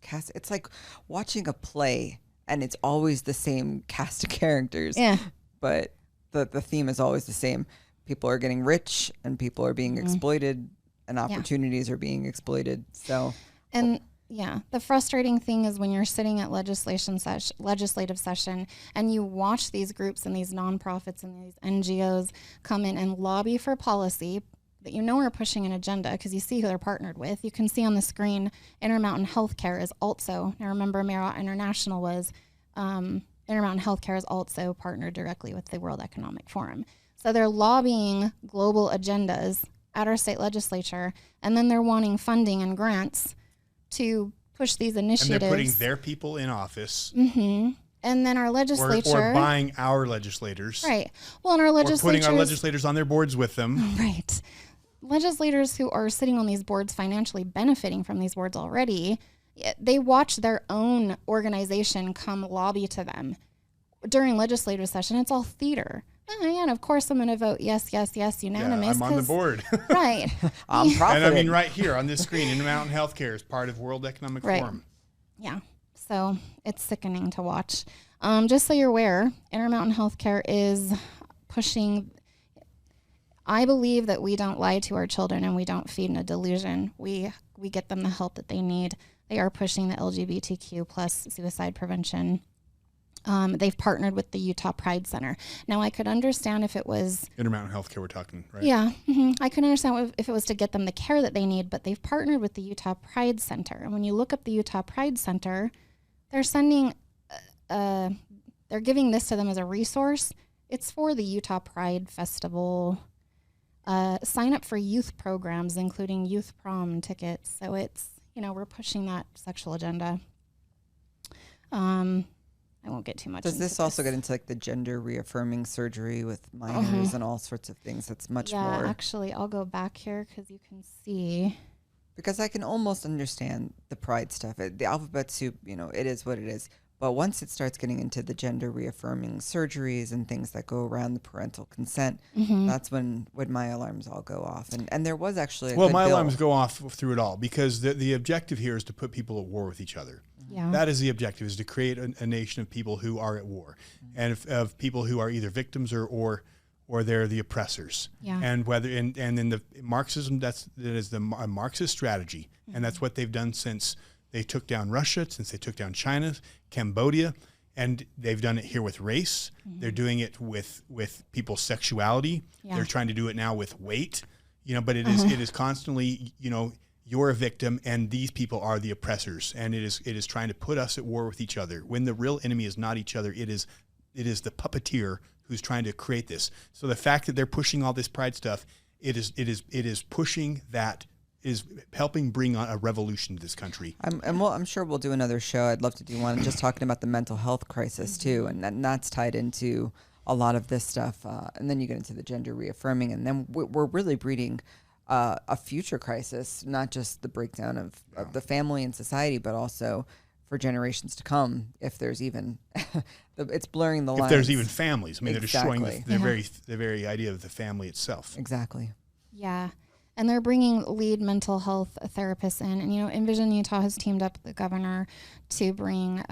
it's like watching a play, and it's always the same cast of characters. Yeah. But the theme is always the same. People are getting rich, and people are being exploited, and opportunities are being exploited. So, and Yeah. The frustrating thing is when you're sitting at legislative session and you watch these groups and these nonprofits and these NGOs come in and lobby for policy that you know are pushing an agenda because you see who they're partnered with. You can see on the screen Intermountain Healthcare is also, now remember Marriott International was, Intermountain Healthcare is also partnered directly with the World Economic Forum. So they're lobbying global agendas at our state legislature, and then they're wanting funding and grants to push these initiatives. And they're putting their people in office. Mm-hmm. And then our legislature. Or buying our legislators. Right. Well, and our legislators. Or putting our legislators on their boards with them. Right. Legislators who are sitting on these boards financially benefiting from these boards already, they watch their own organization come lobby to them. During legislative session, it's all theater. Yeah, and of course I'm going to vote yes, unanimous. Yeah, I'm on the board. Right. I'm profiting. And I mean, right here on this screen, Intermountain Healthcare is part of World Economic Forum. Yeah. So it's sickening to watch. Just so you're aware, Intermountain Healthcare is pushing. I believe that we don't lie to our children and we don't feed in a delusion. We get them the help that they need. They are pushing the LGBTQ plus suicide prevention. They've partnered with the Utah Pride Center. Now, I could understand if it was... Intermountain Healthcare we're talking, right? Yeah. Mm-hmm. I could understand if it was to get them the care that they need, but they've partnered with the Utah Pride Center. And when you look up the Utah Pride Center, they're sending... they're giving this to them as a resource. It's for the Utah Pride Festival. Sign up for youth programs, including youth prom tickets. So it's, we're pushing that sexual agenda. I won't get too much. Does this also get into like the gender reaffirming surgery with minors and all sorts of things? That's much more. Yeah, actually, I'll go back here because you can see. Because I can almost understand the pride stuff. The alphabet soup, it is what it is. But once it starts getting into the gender reaffirming surgeries and things that go around the parental consent, that's when my alarms all go off. And there was actually a my alarms go off through it all because the objective here is to put people at war with each other. Yeah. That is the objective, is to create a nation of people who are at war, and of people who are either victims or they're the oppressors. Yeah. And whether and in the Marxism, that is the Marxist strategy, and that's what they've done since they took down Russia, since they took down China, Cambodia, and they've done it here with race. They're doing it with people's sexuality. Yeah. They're trying to do it now with weight. But it is constantly, you're a victim and these people are the oppressors, and it is trying to put us at war with each other when the real enemy is not each other. It is the puppeteer who's trying to create this. So the fact that they're pushing all this pride stuff, it is pushing that, is helping bring on a revolution to this country. I'm sure we'll do another show. I'd love to do one just talking about the mental health crisis too, and that's tied into a lot of this stuff. And then you get into the gender reaffirming, and then we're really breeding a future crisis, not just the breakdown of the family and society, but also for generations to come. If there's even, it's blurring the lines. If there's even families, they're destroying Exactly. the very idea of the family itself. Exactly. Yeah. And they're bringing lead mental health therapists in. And, Envision Utah has teamed up with the governor to bring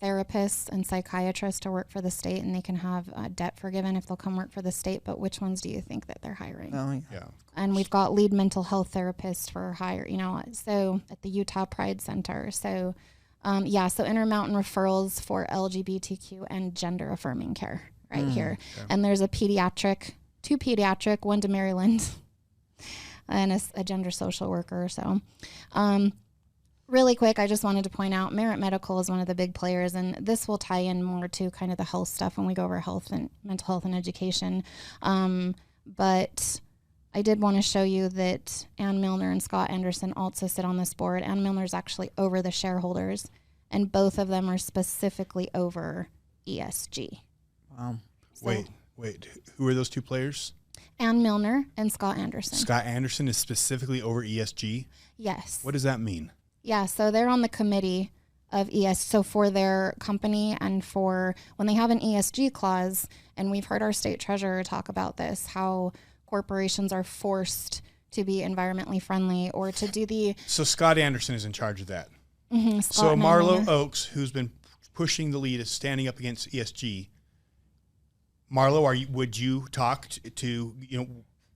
therapists and psychiatrists to work for the state, and they can have debt forgiven if they'll come work for the state. But which ones do you think that they're hiring? Oh, Yeah. And we've got lead mental health therapists for hire, so at the Utah Pride Center. So, so Intermountain referrals for LGBTQ and gender affirming care here. Okay. And there's two pediatric, one to Maryland, and a gender social worker. So, really quick, I just wanted to point out Merit Medical is one of the big players, and this will tie in more to kind of the health stuff when we go over health and mental health and education. But I did want to show you that Ann Milner and Scott Anderson also sit on this board. Ann Milner's actually over the shareholders, and both of them are specifically over ESG. Wow. So, wait. Who are those two players? Ann Milner and Scott Anderson. Scott Anderson is specifically over ESG? Yes. What does that mean? Yeah, so they're on the committee of ES. So for their company and for when they have an ESG clause, and we've heard our state treasurer talk about this, how corporations are forced to be environmentally friendly or to do the... So Scott Anderson is in charge of that. Mm-hmm, So Marlo Oakes, who's been pushing the lead, is standing up against ESG. Marlo, would you talk to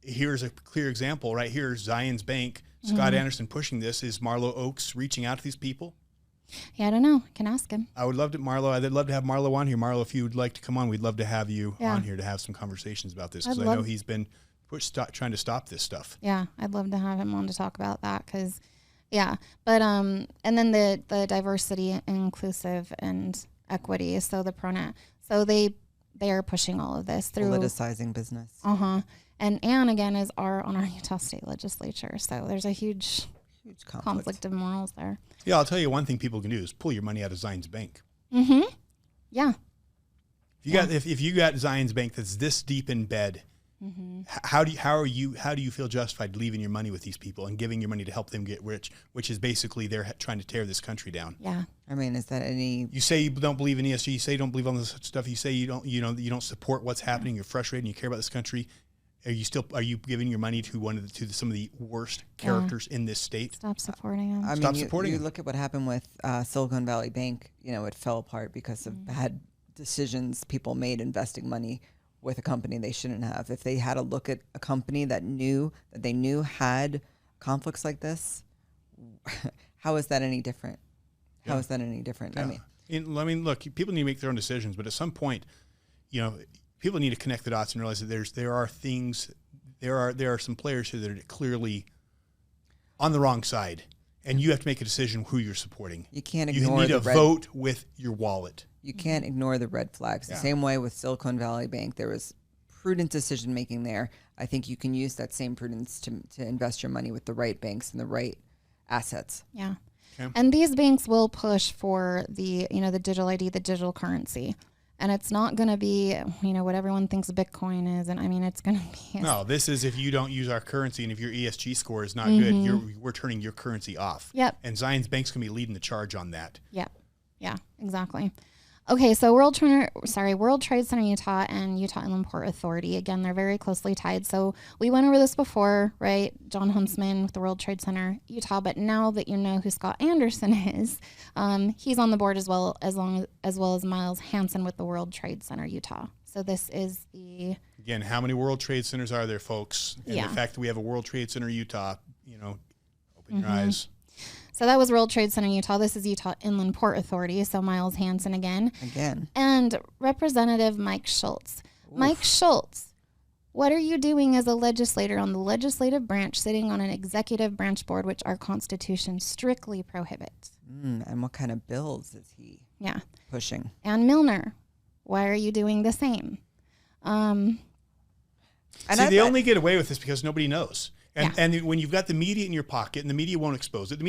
here's a clear example right here. Zion's Bank Scott Anderson pushing this. Is Marlo Oaks reaching out to these people? Yeah, I don't know. Can ask him. I would love to, Marlo. I'd love to have Marlo on here. Marlo, if you would like to come on, we'd love to have you on here to have some conversations about this, because I know he's been trying to stop this stuff. Yeah, I'd love to have him on to talk about that, because, but and then the diversity, inclusive, and equity. So the pronoun. So they are pushing all of this through politicizing business. And Ann again is on our Utah State Legislature. So there's a huge conflict of morals there. Yeah, I'll tell you one thing people can do is pull your money out of Zion's Bank. Yeah. If you got Zion's Bank that's this deep in bed, how do you feel justified leaving your money with these people and giving your money to help them get rich, which is basically they're trying to tear this country down? Yeah. I mean, is that any? You say you don't believe in ESG. You say you don't believe on this stuff. You say you don't support what's happening. You're frustrated. And you care about this country. Are you giving your money to some of the worst characters in this state? Stop supporting them. I mean, you look at what happened with Silicon Valley Bank. It fell apart because of bad decisions people made investing money with a company they shouldn't have. If they had a look at a company that they knew had conflicts like this, how is that any different? How is that any different? Yeah. I mean, look, people need to make their own decisions, but at some point, people need to connect the dots and realize that there are some players here that are clearly on the wrong side, and you have to make a decision who you're supporting. You can't ignore. You need to vote with your wallet. You can't ignore the red flags. The same way with Silicon Valley Bank, there was prudent decision making there. I think you can use that same prudence to invest your money with the right banks and the right assets. Yeah. Okay. And these banks will push for the digital ID, the digital currency. And it's not going to be, what everyone thinks Bitcoin is. And I mean, it's going to be. No, this is if you don't use our currency and if your ESG score is not good, we're turning your currency off. Yep. And Zion's Bank's going to be leading the charge on that. Yep. Yeah, exactly. Okay, so World Trade Center Utah and Utah Inland Port Authority, again, they're very closely tied. So we went over this before, right? John Huntsman with the World Trade Center Utah, but now that you know who Scott Anderson is, he's on the board as well as Miles Hansen with the World Trade Center Utah. So this is the... Again, how many World Trade Centers are there, folks? And the fact that we have a World Trade Center Utah, open your eyes. So that was World Trade Center Utah. This is Utah Inland Port Authority. So Miles Hansen again. And Representative Mike Schultz. Oof. Mike Schultz, what are you doing as a legislator on the legislative branch, sitting on an executive branch board, which our Constitution strictly prohibits? And what kind of bills is he pushing? And Milner, why are you doing the same? They only get away with this because nobody knows. And when you've got the media in your pocket and the media won't expose it,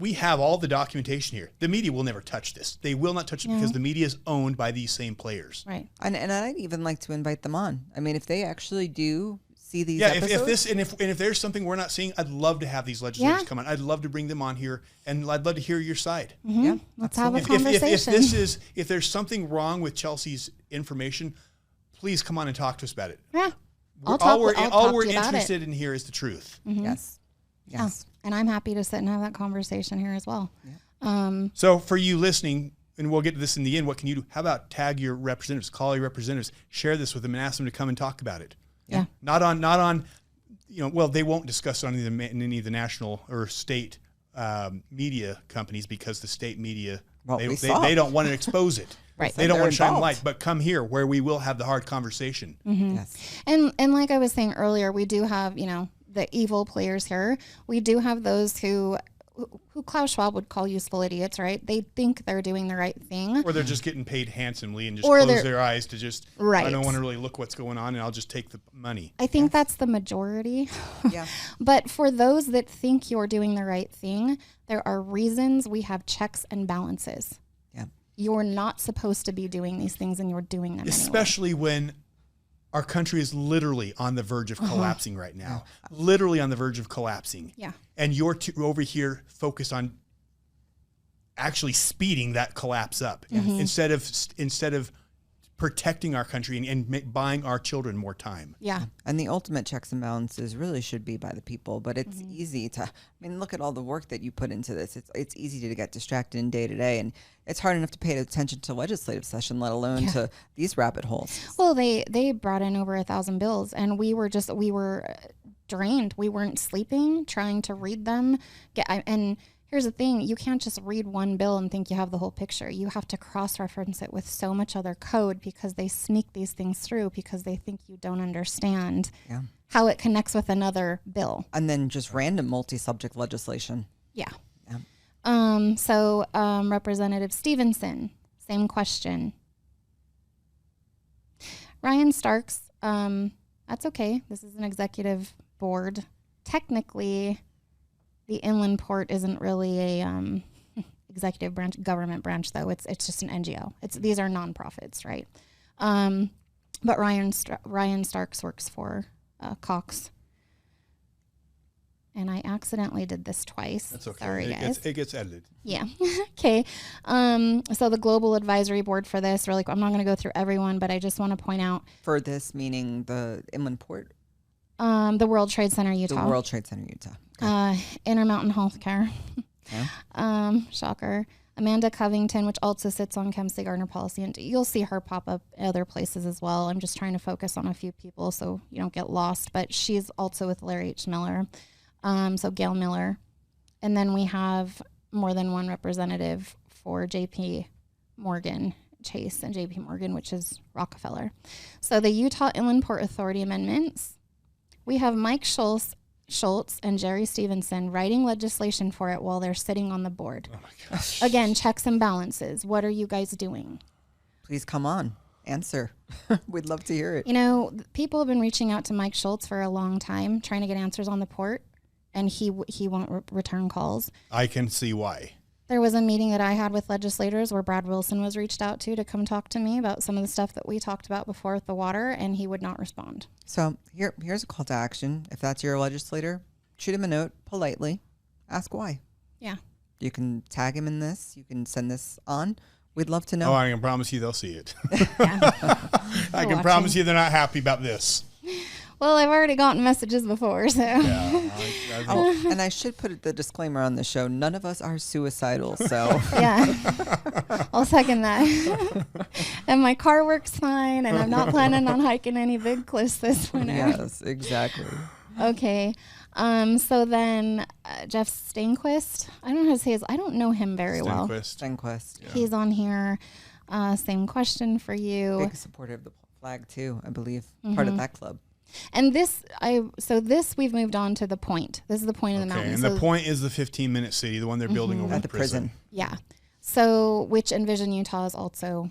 we have all the documentation here. The media will never touch this. They will not touch it because the media is owned by these same players. Right. And I'd even like to invite them on. I mean, if they actually do see these episodes. If there's something we're not seeing, I'd love to have these legislators come on. I'd love to bring them on here, and I'd love to hear your side. Mm-hmm. Yeah, let's have a conversation. If there's something wrong with Chelsea's information, please come on and talk to us about it. Yeah. All we're interested in here is the truth. Mm-hmm. Yes. Yeah. And I'm happy to sit and have that conversation here as well. Yeah. So for you listening, and we'll get to this in the end, what can you do? How about tag your representatives, call your representatives, share this with them, and ask them to come and talk about it. Yeah. Not on. Well, they won't discuss it on any of the national or state media companies because the state media they don't want to expose it. Right. They don't want to shine light, but come here where we will have the hard conversation. Mm-hmm. Yes. And like I was saying earlier, we do have, the evil players here. We do have those who Klaus Schwab would call useful idiots, right? They think they're doing the right thing. Or they're just getting paid handsomely and just close their eyes to just, I don't want to really look what's going on and I'll just take the money. I think that's the majority. Yeah. But for those that think you're doing the right thing, there are reasons we have checks and balances. Yeah. You're not supposed to be doing these things and you're doing them especially when our country is literally on the verge of collapsing right now. Literally on the verge of collapsing. Yeah. And you're over here focused on actually speeding that collapse up instead of protecting our country and buying our children more time. Yeah. And the ultimate checks and balances really should be by the people, but it's easy to, look at all the work that you put into this. It's easy to get distracted in day to day, and it's hard enough to pay attention to legislative session, let alone to these rabbit holes. Well, they brought in over 1,000 bills, and we were drained. We weren't sleeping, trying to read them. And here's the thing, you can't just read one bill and think you have the whole picture. You have to cross-reference it with so much other code because they sneak these things through because they think you don't understand how it connects with another bill. And then just random multi-subject legislation. Yeah. So Representative Stevenson, same question. Ryan Starks, that's okay. This is an executive board. Technically, the inland port isn't really a executive branch, government branch, though. It's just an NGO. These are nonprofits, right? But Ryan Starks works for Cox. And I accidentally did this twice. That's okay. Sorry, guys. It gets edited. Yeah. Okay. So the global advisory board for this, really, I'm not going to go through everyone, but I just want to point out. For this, meaning the inland port? The World Trade Center, Utah. The World Trade Center, Utah. Okay. Intermountain Healthcare. Shocker. Amanda Covington, which also sits on Chelcie Gardner Policy, and you'll see her pop up other places as well. I'm just trying to focus on a few people so you don't get lost, but she's also with Larry H. Miller. So Gail Miller. And then we have more than one representative for JP Morgan Chase and JP Morgan, which is Rockefeller. So the Utah Inland Port Authority amendments, we have Mike Schultz and Jerry Stevenson writing legislation for it while they're sitting on the board. Oh my gosh. Again, checks and balances. What are you guys doing? Please come on. Answer. We'd love to hear it. You know, people have been reaching out to Mike Schultz for a long time, trying to get answers on the port, and he won't return calls. I can see why. There was a meeting that I had with legislators where Brad Wilson was reached out to come talk to me about some of the stuff that we talked about before with the water, and he would not respond. So here's a call to action. If that's your legislator, shoot him a note politely. Ask why. Yeah. You can tag him in this. You can send this on. We'd love to know. Oh, I can promise you they'll see it. I can promise you they're not happy about this. Well, I've already gotten messages before, so. Yeah, and I should put the disclaimer on the show. None of us are suicidal, so. Yeah, I'll second that. And my car works fine, and I'm not planning on hiking any big cliffs this winter. Yes, exactly. Okay. So then Jeff Stainquist, I don't know how to say his, I don't know him very well. Stainquist. Yeah. He's on here. Same question for you. Big supporter of the flag too, I believe. Part of that club. And this we've moved on to the point. This is the point of the mountain. And so the point is the 15-minute city, the one they're building over at the prison. Yeah. So which Envision Utah is also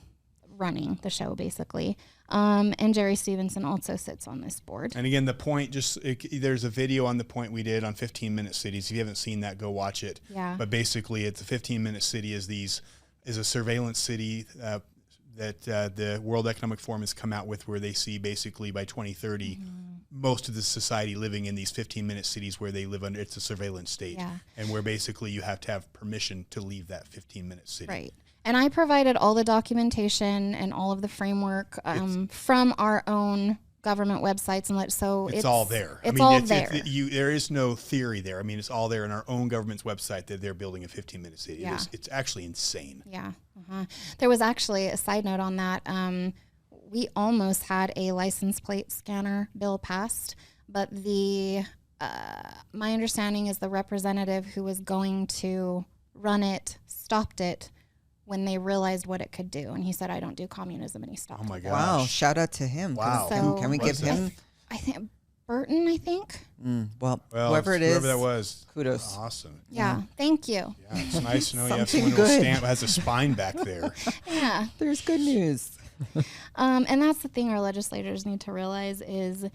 running the show basically. And Jerry Stevenson also sits on this board. And again, the point there's a video on the point we did on 15-minute cities. If you haven't seen that, go watch it. Yeah. But basically, it's a 15-minute city is a surveillance city that the World Economic Forum has come out with, where they see basically by 2030 most of the society living in these 15-minute cities where they live under, it's a surveillance state. Yeah. And where basically you have to have permission to leave that 15-minute city. Right. And I provided all the documentation and all of the framework from our own government websites, and so it's all there. It's all there. There is no theory there. I mean, it's all there in our own government's website that they're building a 15-minute city. Yeah. It's actually insane. Yeah. There was actually a side note on that. We almost had a license plate scanner bill passed, but my understanding is the representative who was going to run it stopped it when they realized what it could do. And he said, I don't do communism, and he stopped. Oh my gosh. Wow. Shout out to him. Wow. Can we give him? I think Burton, Well, whoever that was. Kudos. Awesome. Yeah. Thank you. Yeah, it's nice to know you have Something someone who good. has a spine back there. Yeah. There's good news. And that's the thing our legislators need to realize is,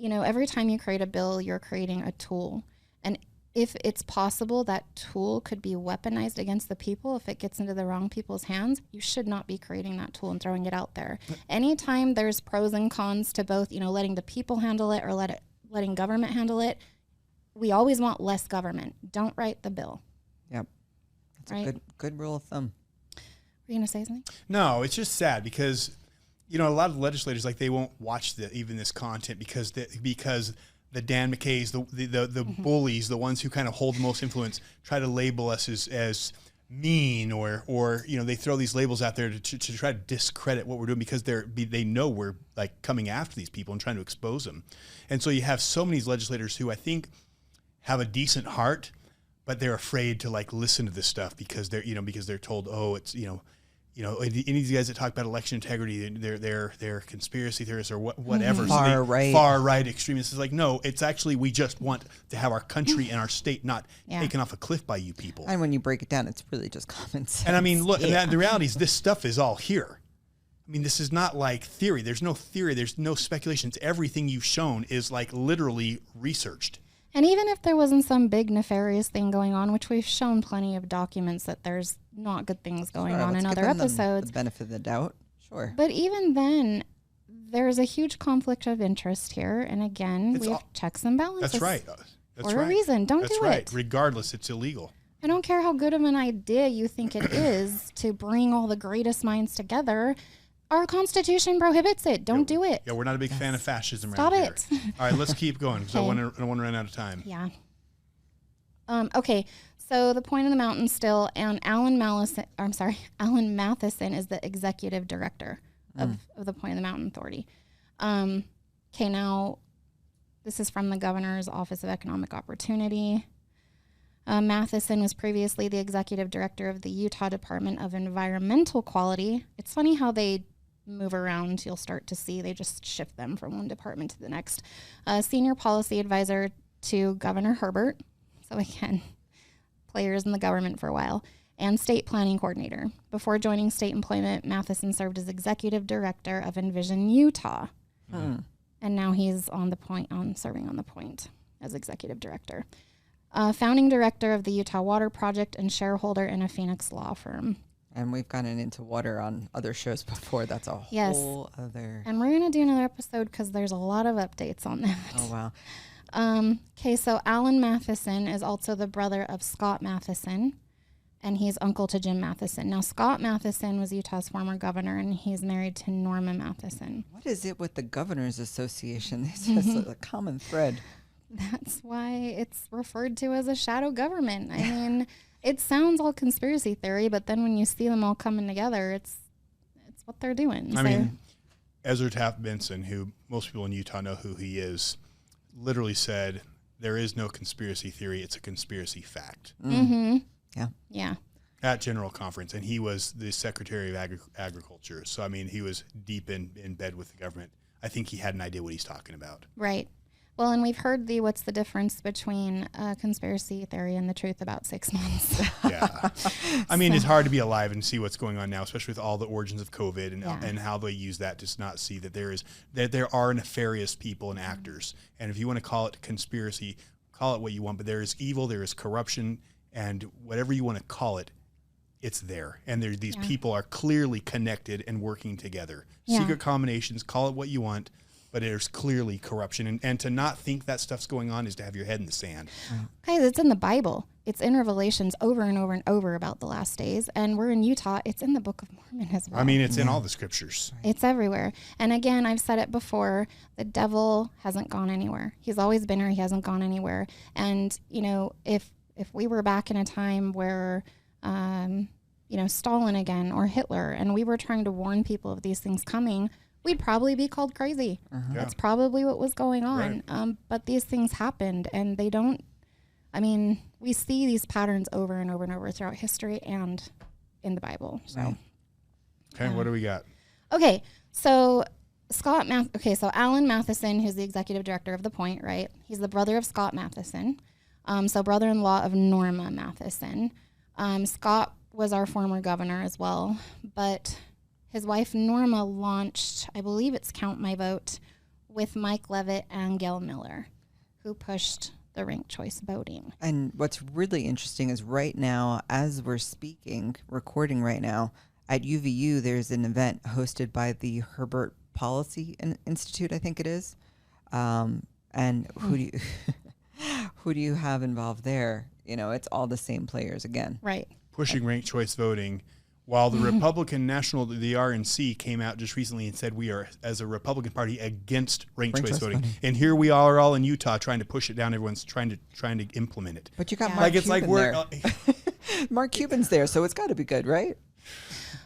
every time you create a bill, you're creating a tool. And if it's possible that tool could be weaponized against the people, if it gets into the wrong people's hands, you should not be creating that tool and throwing it out there. Anytime there's pros and cons to both, letting the people handle it or letting government handle it, we always want less government. Don't write the bill. Yep. That's right? a good rule of thumb. Were you going to say something? No, it's just sad because, a lot of legislators, they won't watch even this content because the Dan McKays, the bullies, the ones who kind of hold the most influence, try to label us as mean or they throw these labels out there to try to discredit what we're doing because they know we're like coming after these people and trying to expose them. And so you have so many legislators who I think have a decent heart, but they're afraid to like listen to this stuff because they're told, oh, it's any of these guys that talk about election integrity, they're conspiracy theorists or whatever. Far right extremists. Is like, no, it's actually, we just want to have our country and our state not taken off a cliff by you people. And when you break it down, it's really just common sense. And I mean, look, and the reality is this stuff is all here. I mean, this is not like theory. There's no theory. There's no speculations. Everything you've shown is like literally researched. And even if there wasn't some big nefarious thing going on, which we've shown plenty of documents that there's not good things going on in other episodes. The benefit of the doubt, sure. But even then, there's a huge conflict of interest here. And again, we have checks and balances. That's right. That's for a reason. Don't do it. Regardless, it's illegal. I don't care how good of an idea you think it is to bring all the greatest minds together. Our Constitution prohibits it. Don't do it. Yeah, we're not a big fan of fascism around here. Stop it. All right, let's keep going because I don't want to run out of time. Yeah. Okay, so the Point of the Mountain still, and Alan Matheson is the executive director of the Point of the Mountain Authority. Okay, now this is from the Governor's Office of Economic Opportunity. Matheson was previously the executive director of the Utah Department of Environmental Quality. It's funny how they move around. You'll start to see they just shift them from one department to the next. Senior policy advisor to Governor Herbert. So again, players in the government for a while. And state planning coordinator. Before joining state employment, Matheson served as executive director of Envision Utah. And now he's serving on the Point as executive director. Founding director of the Utah Water Project and shareholder in a Phoenix law firm. And we've gotten into water on other shows before. That's a whole other... And we're going to do another episode because there's a lot of updates on that. Oh, wow. Okay, so Alan Matheson is also the brother of Scott Matheson, and he's uncle to Jim Matheson. Now, Scott Matheson was Utah's former governor, and he's married to Norma Matheson. What is it with the Governors Association? It's just a common thread. That's why it's referred to as a shadow government. I mean, it sounds all conspiracy theory, but then when you see them all coming together, it's what they're doing. I mean, Ezra Taft Benson, who most people in Utah know who he is, literally said, there is no conspiracy theory, it's a conspiracy fact. Yeah. At General Conference, and he was the Secretary of Agriculture. So, I mean, he was deep in bed with the government. I think he had an idea what he's talking about. Right. Well, and we've heard what's the difference between a conspiracy theory and the truth about 6 months. Yeah. I mean, it's hard to be alive and see what's going on now, especially with all the origins of COVID and how they use that to not see that there are nefarious people and actors. And if you want to call it conspiracy, call it what you want, but there is evil, there is corruption, and whatever you want to call it, it's there. And these people are clearly connected and working together. Secret combinations, call it what you want, but there's clearly corruption. And to not think that stuff's going on is to have your head in the sand. Okay, it's in the Bible. It's in Revelations over and over and over about the last days. And we're in Utah. It's in the Book of Mormon as well. I mean, it's in all the scriptures. It's everywhere. And again, I've said it before, the devil hasn't gone anywhere. He's always been here. He hasn't gone anywhere. And, if we were back in a time where, Stalin again or Hitler, and we were trying to warn people of these things coming, we'd probably be called crazy. That's probably what was going on. Right. But these things happened, and we see these patterns over and over and over throughout history and in the Bible. So, right. Okay, what do we got? Okay, so Alan Matheson, who's the executive director of the Point, right? He's the brother of Scott Matheson. So brother-in-law of Norma Matheson. Scott was our former governor as well, but his wife Norma launched, I believe it's Count My Vote, with Mike Levitt and Gail Miller, who pushed the ranked choice voting. And what's really interesting is right now, as we're recording right now, at UVU, there's an event hosted by the Herbert Policy Institute, I think it is. And who do you have involved there? It's all the same players again. Right. Pushing ranked choice voting, while the Republican National, the RNC, came out just recently and said we are, as a Republican Party, against ranked choice voting. And here we are all in Utah trying to push it down. Everyone's trying to implement it. But you got Mark Cuban there. Mark Cuban's there, so it's got to be good, right?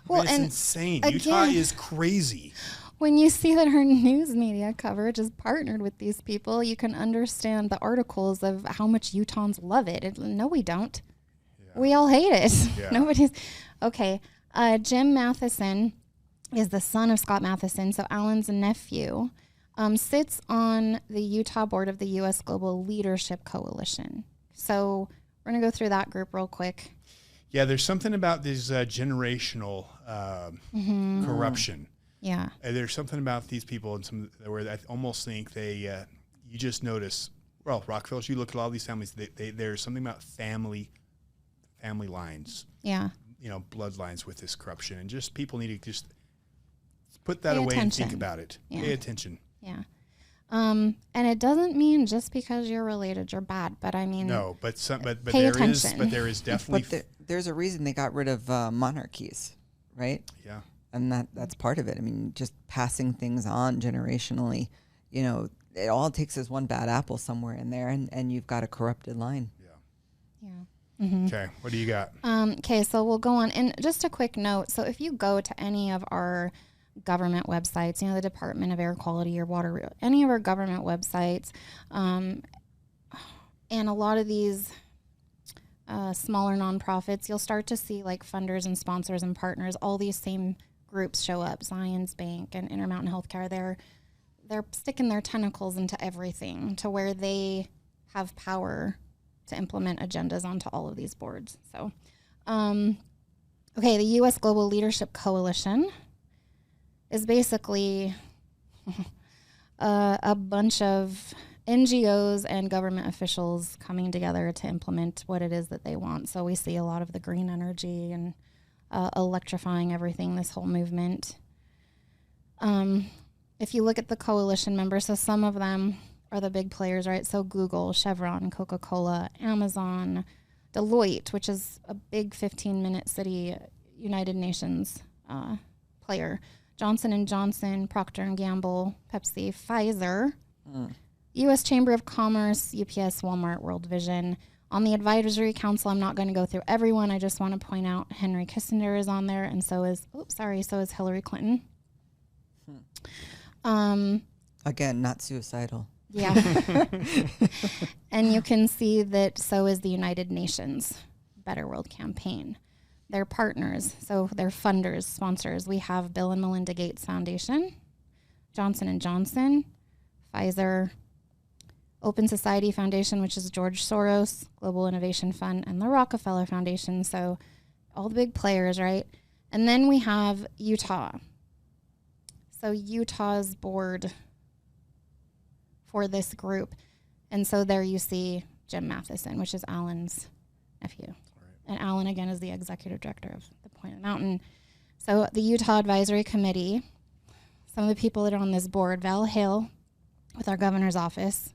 Well, it's insane. Again, Utah is crazy. When you see that our news media coverage is partnered with these people, you can understand the articles of how much Utahns love it. No, we don't. Yeah. We all hate it. Yeah. Nobody's. Okay. Jim Matheson is the son of Scott Matheson, so Alan's nephew, sits on the Utah board of the U.S. Global Leadership Coalition. So we're going to go through that group real quick. Yeah, there's something about this generational corruption. Yeah. There's something about these people and where I almost think they, you just notice, well, Rockefellers, you look at all these families, there's something about family lines. Yeah. You know, bloodlines with this corruption, and just people need to just put that away and think about it. Yeah. Pay attention. Yeah. And it doesn't mean just because you're related you're bad, but I mean, no, but there is definitely there's a reason they got rid of monarchies, right? Yeah. And that's part of it. I mean, just passing things on generationally, you know, it all takes is one bad apple somewhere in there, and you've got a corrupted line. Yeah. Mm-hmm. Okay, what do you got? Okay, so we'll go on. And just a quick note. So if you go to any of our government websites, you know, the Department of Air Quality or Water, any of our government websites, and a lot of these smaller nonprofits, you'll start to see like funders and sponsors and partners, all these same groups show up. Zions Bank and Intermountain Healthcare, they're sticking their tentacles into everything to where they have power to implement agendas onto all of these boards. So, okay, the U.S. Global Leadership Coalition is basically a bunch of NGOs and government officials coming together to implement what it is that they want. So we see a lot of the green energy and electrifying everything, this whole movement. If you look at the coalition members, so some of them are the big players, right? So Google, Chevron, Coca-Cola, Amazon, Deloitte, which is a big 15-minute city United Nations player, Johnson & Johnson, Procter & Gamble, Pepsi, Pfizer, U.S. Chamber of Commerce, UPS, Walmart, World Vision. On the advisory council, I'm not going to go through everyone. I just want to point out Henry Kissinger is on there, and so is Hillary Clinton. Again, not suicidal. Yeah. And you can see that so is the United Nations Better World Campaign. They're partners, so they're funders, sponsors. We have Bill and Melinda Gates Foundation, Johnson & Johnson, Pfizer, Open Society Foundation, which is George Soros, Global Innovation Fund, and the Rockefeller Foundation. So all the big players, right? And then we have Utah. So Utah's board for this group. And so there you see Jim Matheson, which is Alan's nephew. Right. And Alan, again, is the executive director of the Point Mountain. So the Utah Advisory Committee, some of the people that are on this board, Val Hale with our governor's office,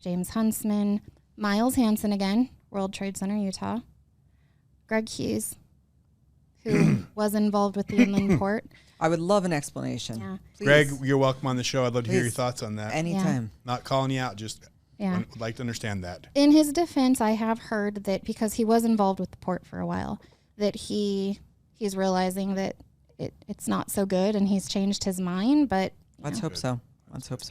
James Huntsman, Miles Hansen again, World Trade Center, Utah, Greg Hughes, who was involved with the inland port. I would love an explanation. Yeah. Greg, you're welcome on the show. I'd love to hear your thoughts on that. Anytime. Yeah. Not calling you out, just would like to understand that. In his defense, I have heard that because he was involved with the port for a while, that he's realizing that it's not so good and he's changed his mind. But let's hope so.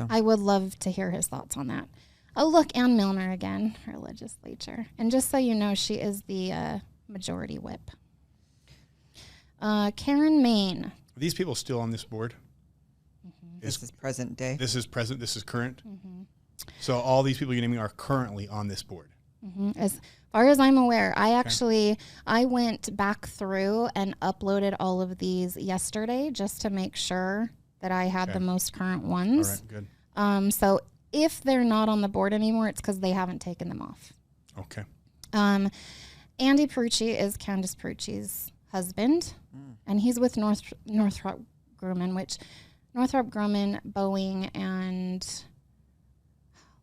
I would love to hear his thoughts on that. Oh, look, Ann Milner again, her legislature. And just so you know, she is the majority whip. Karen Main. Are these people still on this board? Mm-hmm. This is present day. This is present. This is current. Mm-hmm. So all these people you're naming are currently on this board. Mm-hmm. As far as I'm aware, I went back through and uploaded all of these yesterday just to make sure that I had the most current ones. All right, good. So if they're not on the board anymore, it's because they haven't taken them off. Okay. Andy Perucci is Candace Perucci's husband, and he's with Northrop Grumman, which Northrop Grumman, Boeing, and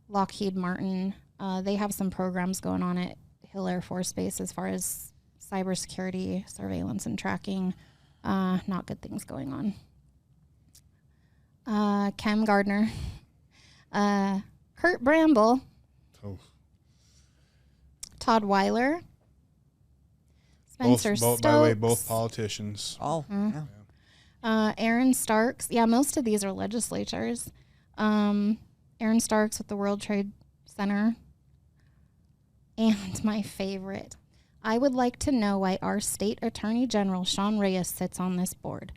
Lockheed Martin, they have some programs going on at Hill Air Force Base as far as cybersecurity, surveillance, and tracking. Not good things going on. Cam Gardner, Kurt Bramble, Todd Weiler, Spencer Stokes. By the way, both politicians. All. Aaron Starks. Yeah, most of these are legislatures. Aaron Starks with the World Trade Center. And my favorite, I would like to know why our state attorney general, Sean Reyes, sits on this board.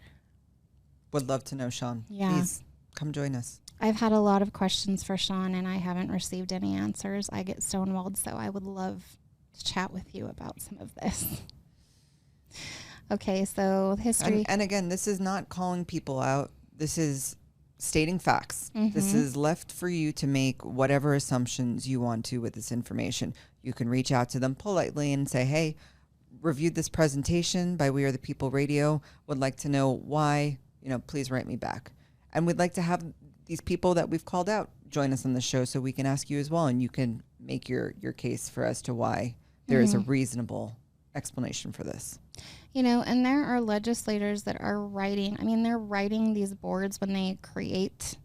Would love to know, Sean. Yeah. Please come join us. I've had a lot of questions for Sean, and I haven't received any answers. I get stonewalled, so I would love to chat with you about some of this. Okay, so history. And again, this is not calling people out. This is stating facts. This is left for you to make whatever assumptions you want to with this information. You can reach out to them politely and say, hey, reviewed this presentation by We Are the People Radio. Would like to know why, please write me back. And we'd like to have these people that we've called out join us on the show so we can ask you as well. And you can make your case for as to why there is a reasonable explanation for this. And there are legislators that are writing. I mean, they're writing these boards when they create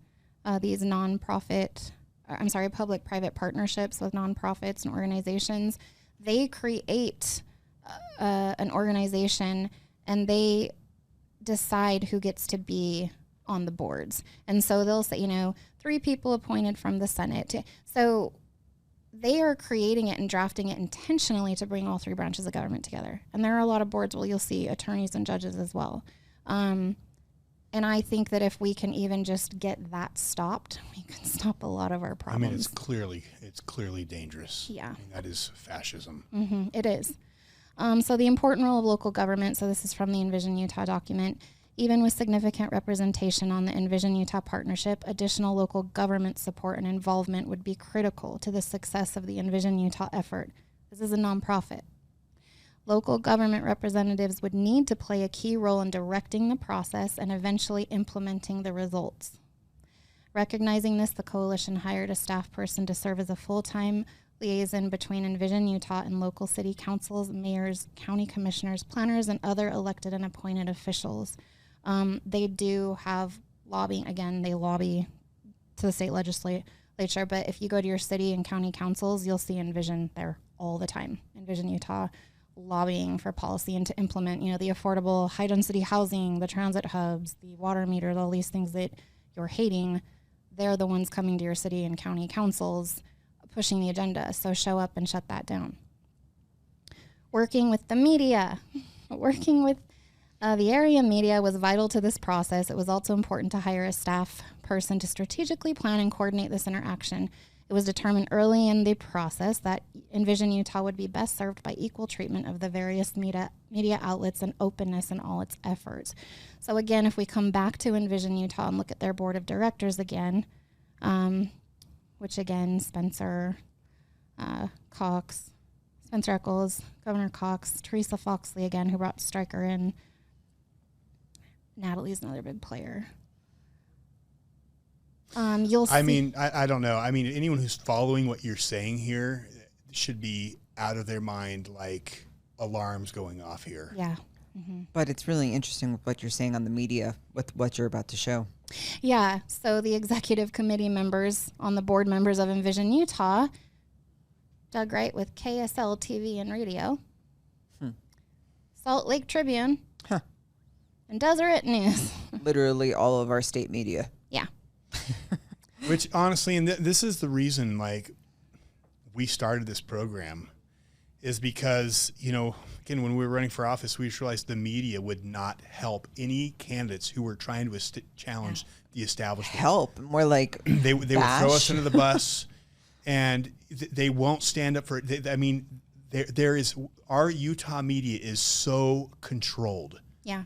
these public-private partnerships with nonprofits and organizations. They create an organization and they decide who gets to be on the boards. And so they'll say, 3 people appointed from the Senate. So they are creating it and drafting it intentionally to bring all 3 branches of government together. And there are a lot of boards where you'll see attorneys and judges as well. And I think that if we can even just get that stopped, we can stop a lot of our problems. I mean, it's clearly dangerous. Yeah. I mean, that is fascism. It is. So the important role of local government, so this is from the Envision Utah document. Even with significant representation on the Envision Utah partnership, additional local government support and involvement would be critical to the success of the Envision Utah effort. This is a nonprofit. Local government representatives would need to play a key role in directing the process and eventually implementing the results. Recognizing this, the coalition hired a staff person to serve as a full-time liaison between Envision Utah and local city councils, mayors, county commissioners, planners, and other elected and appointed officials. They do have lobbying. Again, they lobby to the state legislature, but if you go to your city and county councils, you'll see Envision there all the time. Envision Utah lobbying for policy and to implement, the affordable high-density housing, the transit hubs, the water meters, all these things that you're hating. They're the ones coming to your city and county councils pushing the agenda. So show up and shut that down. Working with the media. Working with the area media was vital to this process. It was also important to hire a staff person to strategically plan and coordinate this interaction. It was determined early in the process that Envision Utah would be best served by equal treatment of the various media outlets and openness in all its efforts. So again, if we come back to Envision Utah and look at their board of directors again, which again, Spencer Eccles, Governor Cox, Teresa Foxley again, who brought Stryker in. Natalie's another big player. You'll see. I mean, I don't know. I mean, anyone who's following what you're saying here should be out of their mind, like alarms going off here. Yeah. But it's really interesting with what you're saying on the media, with what you're about to show. Yeah. So the executive committee members on the board members of Envision Utah, Doug Wright with KSL TV and radio, Salt Lake Tribune, and Deseret News. Literally all of our state media. Yeah. Which honestly, and this is the reason, we started this program, is because, again, when we were running for office, we realized the media would not help any candidates who were trying to challenge the establishment. Help, more like they would throw us under the bus, and they won't stand up for it. Our Utah media is so controlled. Yeah.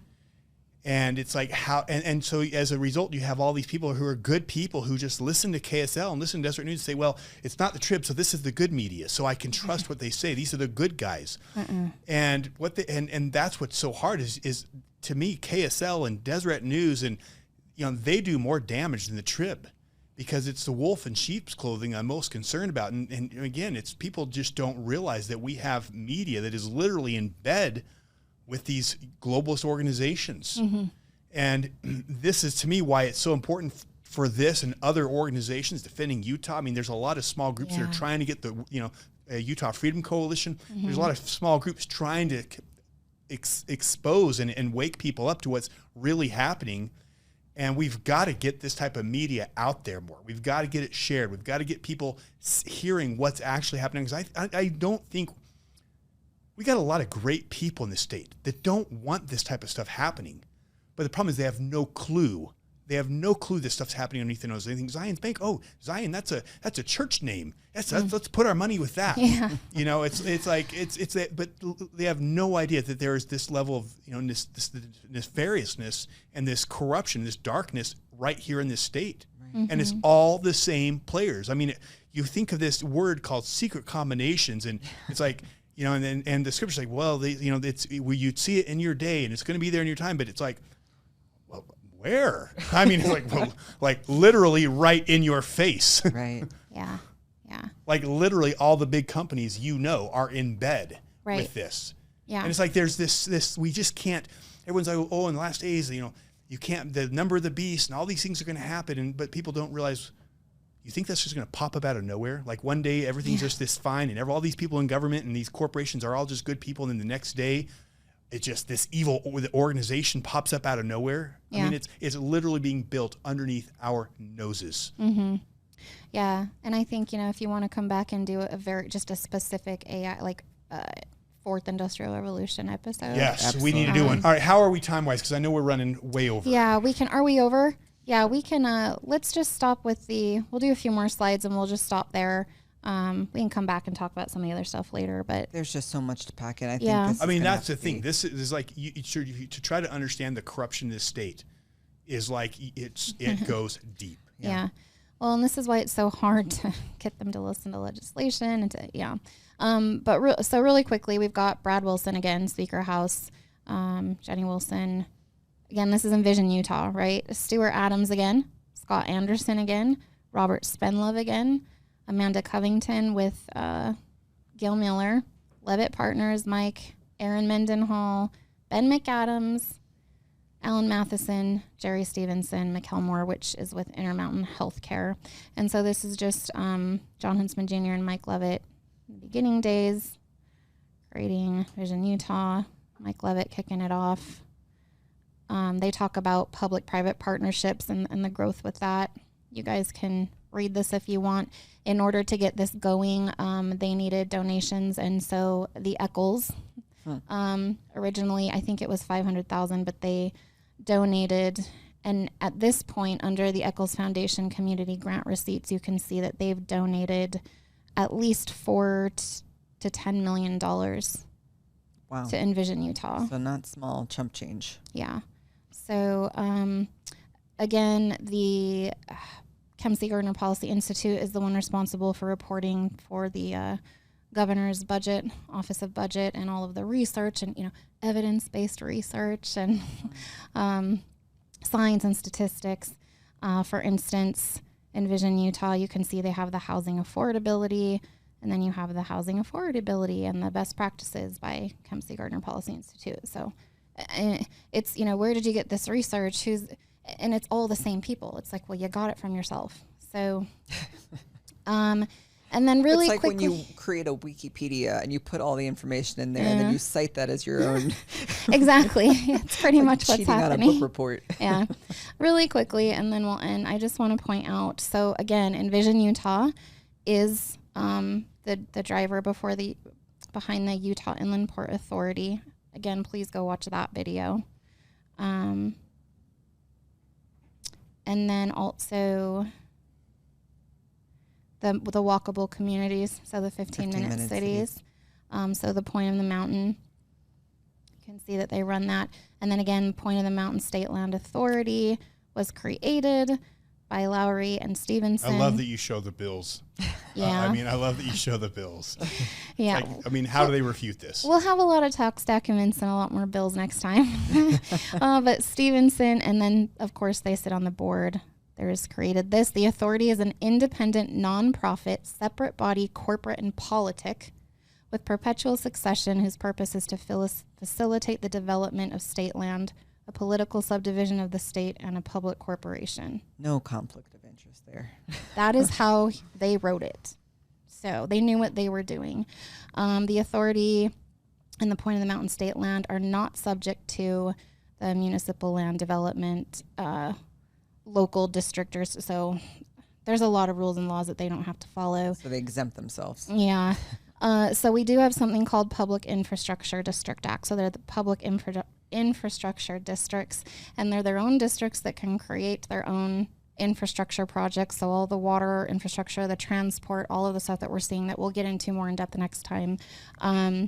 And it's like and so as a result, you have all these people who are good people who just listen to KSL and listen to Deseret News and say, well, it's not the Trib, so this is the good media, so I can trust what they say. These are the good guys. And and that's what's so hard is to me, KSL and Deseret News, and they do more damage than the Trib, because it's the wolf in sheep's clothing I'm most concerned about. And again, it's people just don't realize that we have media that is literally in bed with these globalist organizations. And this is, to me, why it's so important for this and other organizations defending Utah. I mean, there's a lot of small groups that are trying to get the, Utah Freedom Coalition. There's a lot of small groups trying to expose and wake people up to what's really happening. And we've got to get this type of media out there more. We've got to get it shared. We've got to get people hearing what's actually happening. Because I don't think we got a lot of great people in the state that don't want this type of stuff happening. But the problem is they have no clue. They have no clue this stuff's happening underneath their nose. They think Zion's Bank. Oh, Zion, that's a church name. Let's put our money with that. Yeah. It's like but they have no idea that there is this level of this nefariousness and this corruption, this darkness right here in this state, and it's all the same players. I mean, you think of this word called secret combinations, and it's like and the scripture's like, well, it's you'd see it in your day, and it's going to be there in your time, but it's like, well, where? I mean, it's like literally right in your face. Right. Yeah. Yeah. Like literally all the big companies are in bed with this. Yeah. And it's like there's this we just can't. Everyone's like, oh, in the last days, you can't. The number of the beast and all these things are going to happen, but people don't realize. You think that's just going to pop up out of nowhere? Like one day everything's just this fine, and all these people in government and these corporations are all just good people, and then the next day, it's just this evil organization pops up out of nowhere. Yeah. I mean, it's literally being built underneath our noses. Mm-hmm. Yeah, and I think if you want to come back and do just a specific AI like fourth industrial revolution episode. Yes, absolutely. We need to do one. All right, how are we time wise? Because I know we're running way over. Yeah, we can. Are we over? Yeah, we can. Let's just stop with we'll do a few more slides and we'll just stop there. We can come back and talk about some of the other stuff later, but there's just so much to pack in. I mean, that's the thing. This is like to try to understand the corruption in this state is like it goes deep. Yeah. Well, and this is why it's so hard to get them to listen to legislation and so really quickly, we've got Brad Wilson again, Speaker House, Jenny Wilson. Again, this is Envision Utah, right? Stuart Adams again, Scott Anderson again, Robert Spenlove again, Amanda Covington with Gail Miller, Levitt Partners, Mike, Aaron Mendenhall, Ben McAdams, Alan Matheson, Jerry Stevenson, McElmore, which is with Intermountain Healthcare. And so this is just John Huntsman Jr. and Mike Levitt in the beginning days, creating Vision Utah, Mike Levitt kicking it off. They talk about public-private partnerships and the growth with that. You guys can read this if you want. In order to get this going, they needed donations, and so the Eccles, originally I think it was $500,000, but they donated. And at this point, under the Eccles Foundation community grant receipts, you can see that they've donated at least $4 to $10 million. Wow. To Envision Utah. So not small chump change. Yeah. So, again, the Chelcie Gardner Policy Institute is the one responsible for reporting for the governor's budget, Office of Budget, and all of the research and, evidence-based research and science and statistics. For instance, Envision Utah, you can see they have the housing affordability, and then you have the housing affordability and the best practices by Chelcie Gardner Policy Institute. So it's, where did you get this research? And it's all the same people. It's like, well, you got it from yourself. So, and then really it's like quickly, when you create a Wikipedia and you put all the information in there and then you cite that as your own. Exactly. It's pretty much what's happening. On a book report. Yeah. Really quickly, and then we'll end. I just want to point out, so again, Envision Utah is the driver behind the Utah Inland Port Authority. Again, please go watch that video. And then also the walkable communities, so the 15-minute cities. So the Point of the Mountain, you can see that they run that. And then again, Point of the Mountain State Land Authority was created by Lowry and Stevenson. I love that you show the bills. Yeah. I love that you show the bills. Yeah. How do they refute this? We'll have a lot of tax documents and a lot more bills next time. But Stevenson, and then, of course, they sit on the board. There's created this. The authority is an independent, nonprofit, separate body, corporate and politic, with perpetual succession whose purpose is to facilitate the development of state land, a political subdivision of the state, and a public corporation. No conflict of interest there. That is how they wrote it. So they knew what they were doing. The authority and the Point of the Mountain state land are not subject to the municipal land development local districtors. So there's a lot of rules and laws that they don't have to follow. So they exempt themselves. Yeah. So we do have something called Public Infrastructure District Act. So they're the public infrastructure districts, and they're their own districts that can create their own infrastructure projects. So all the water infrastructure, the transport, all of the stuff that we're seeing that we'll get into more in depth next time.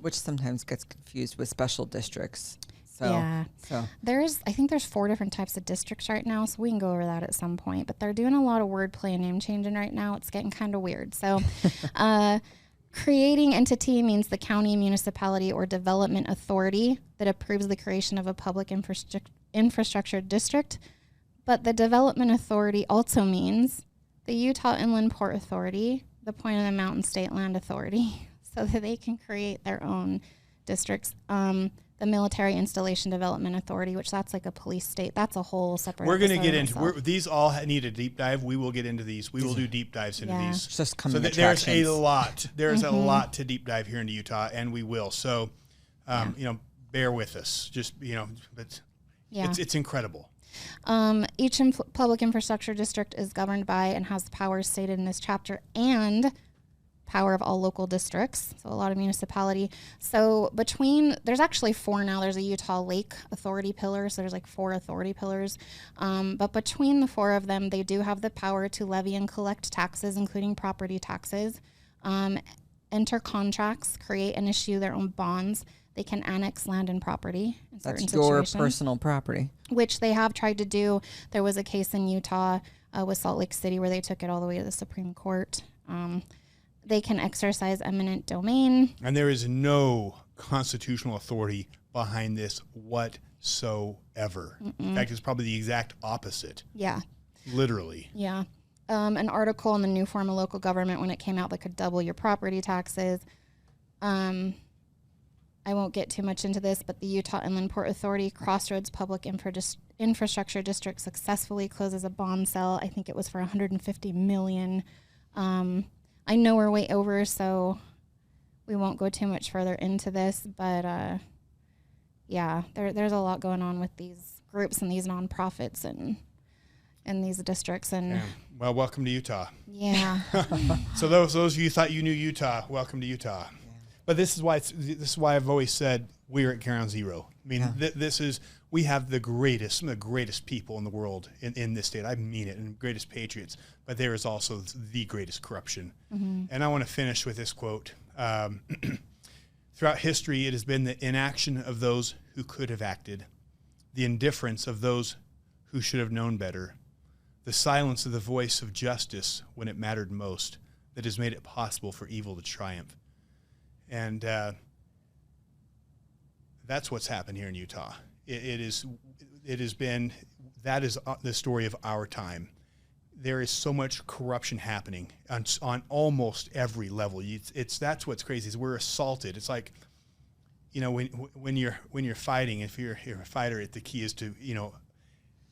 Which sometimes gets confused with special districts. So, yeah. I think there's 4 different types of districts right now, so we can go over that at some point. But they're doing a lot of wordplay and name changing right now. It's getting kind of weird. So creating entity means the county, municipality, or development authority that approves the creation of a public infrastructure district. But the development authority also means the Utah Inland Port Authority, the Point of the Mountain State Land Authority, so that they can create their own districts. The Military Installation Development Authority, which that's like a police state. That's a whole separate. We're going to get into these. All need a deep dive. We will get into these. We will do deep dives into these. Just there's a lot. There's a lot to deep dive here into Utah, and we will. So, bear with us. Just it's incredible. Each public infrastructure district is governed by and has the powers stated in this chapter and power of all local districts, so a lot of municipality. So there's actually 4 now. There's a Utah Lake Authority pillar, so there's like 4 authority pillars. But between the 4 of them, they do have the power to levy and collect taxes, including property taxes, enter contracts, create and issue their own bonds. They can annex land and property in certain situations. Your personal property. Which they have tried to do. There was a case in Utah with Salt Lake City where they took it all the way to the Supreme Court. They can exercise eminent domain. And there is no constitutional authority behind this whatsoever. In fact, it's probably the exact opposite. Yeah. Literally. Yeah. An article in the new form of local government when it came out that could double your property taxes. I won't get too much into this, but the Utah Inland Port Authority Crossroads Public Infrastructure District successfully closes a bond sale. I think it was for $150 million. I know we're way over, so we won't go too much further into this, but there's a lot going on with these groups and these nonprofits and these districts. And yeah. Well, welcome to Utah. Yeah. So those of you thought you knew Utah, welcome to Utah. Yeah. But this is why I've always said we're at ground zero. I mean, we have some of the greatest people in the world in this state. I mean it, and greatest patriots. But there is also the greatest corruption. Mm-hmm. And I want to finish with this quote. Throughout history, it has been the inaction of those who could have acted, the indifference of those who should have known better, the silence of the voice of justice when it mattered most that has made it possible for evil to triumph. And that's what's happened here in Utah. It has been, that is the story of our time. There is so much corruption happening on almost every level. That's what's crazy is we're assaulted. It's like, when you're fighting, if you're a fighter, the key is to,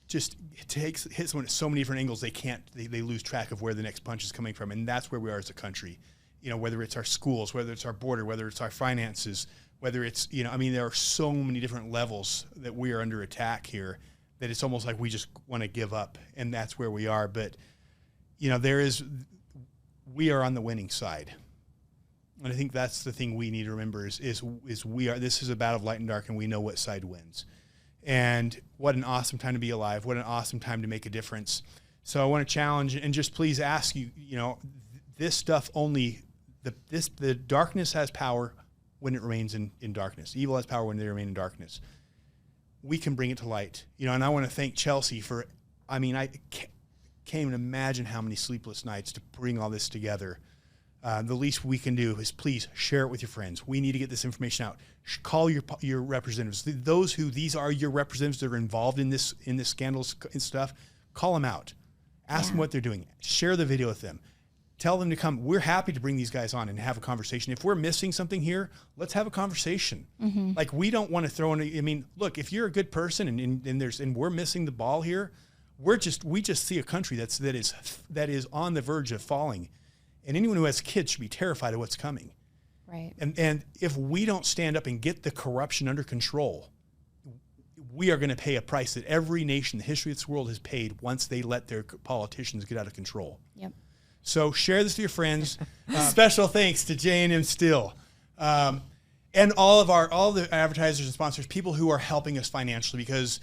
just hit someone at so many different angles they lose track of where the next punch is coming from. And that's where we are as a country. Whether it's our schools, whether it's our border, whether it's our finances, whether it's, there are so many different levels that we are under attack here that it's almost like we just want to give up, and that's where we are. But, we are on the winning side. And I think that's the thing we need to remember is this is a battle of light and dark, and we know what side wins. And what an awesome time to be alive. What an awesome time to make a difference. So I want to challenge and just please ask you, this stuff the darkness has power when it remains in darkness. Evil has power when they remain in darkness. We can bring it to light. And I want to thank Chelcie for, I can't even imagine how many sleepless nights to bring all this together. The least we can do is please share it with your friends. We need to get this information out. Call your representatives. These are your representatives that are involved in this scandals and stuff. Call them out. Ask them what they're doing. Share the video with them. Tell them to come. We're happy to bring these guys on and have a conversation. If we're missing something here, let's have a conversation. Mm-hmm. Like, we don't want to throw in. Look, if you're a good person and we're missing the ball here, we just see a country that is on the verge of falling, and anyone who has kids should be terrified of what's coming. Right. And if we don't stand up and get the corruption under control, we are going to pay a price that every nation in the history of this world has paid once they let their politicians get out of control. Yep. So share this with your friends. Special thanks to J&M Steel. And all the advertisers and sponsors, people who are helping us financially, because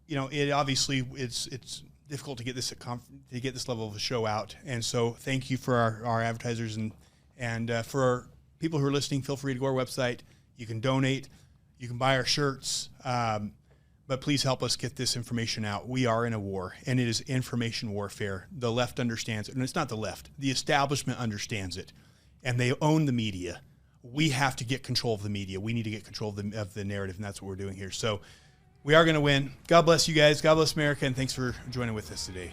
it obviously it's difficult to get this level of a show out. And so thank you for our advertisers and for people who are listening. Feel free to go to our website. You can donate. You can buy our shirts. But please help us get this information out. We are in a war, and it is information warfare. The left understands it, and it's not the left. The establishment understands it, and they own the media. We have to get control of the media. We need to get control of the narrative, and that's what we're doing here. So we are going to win. God bless you guys. God bless America, and thanks for joining with us today.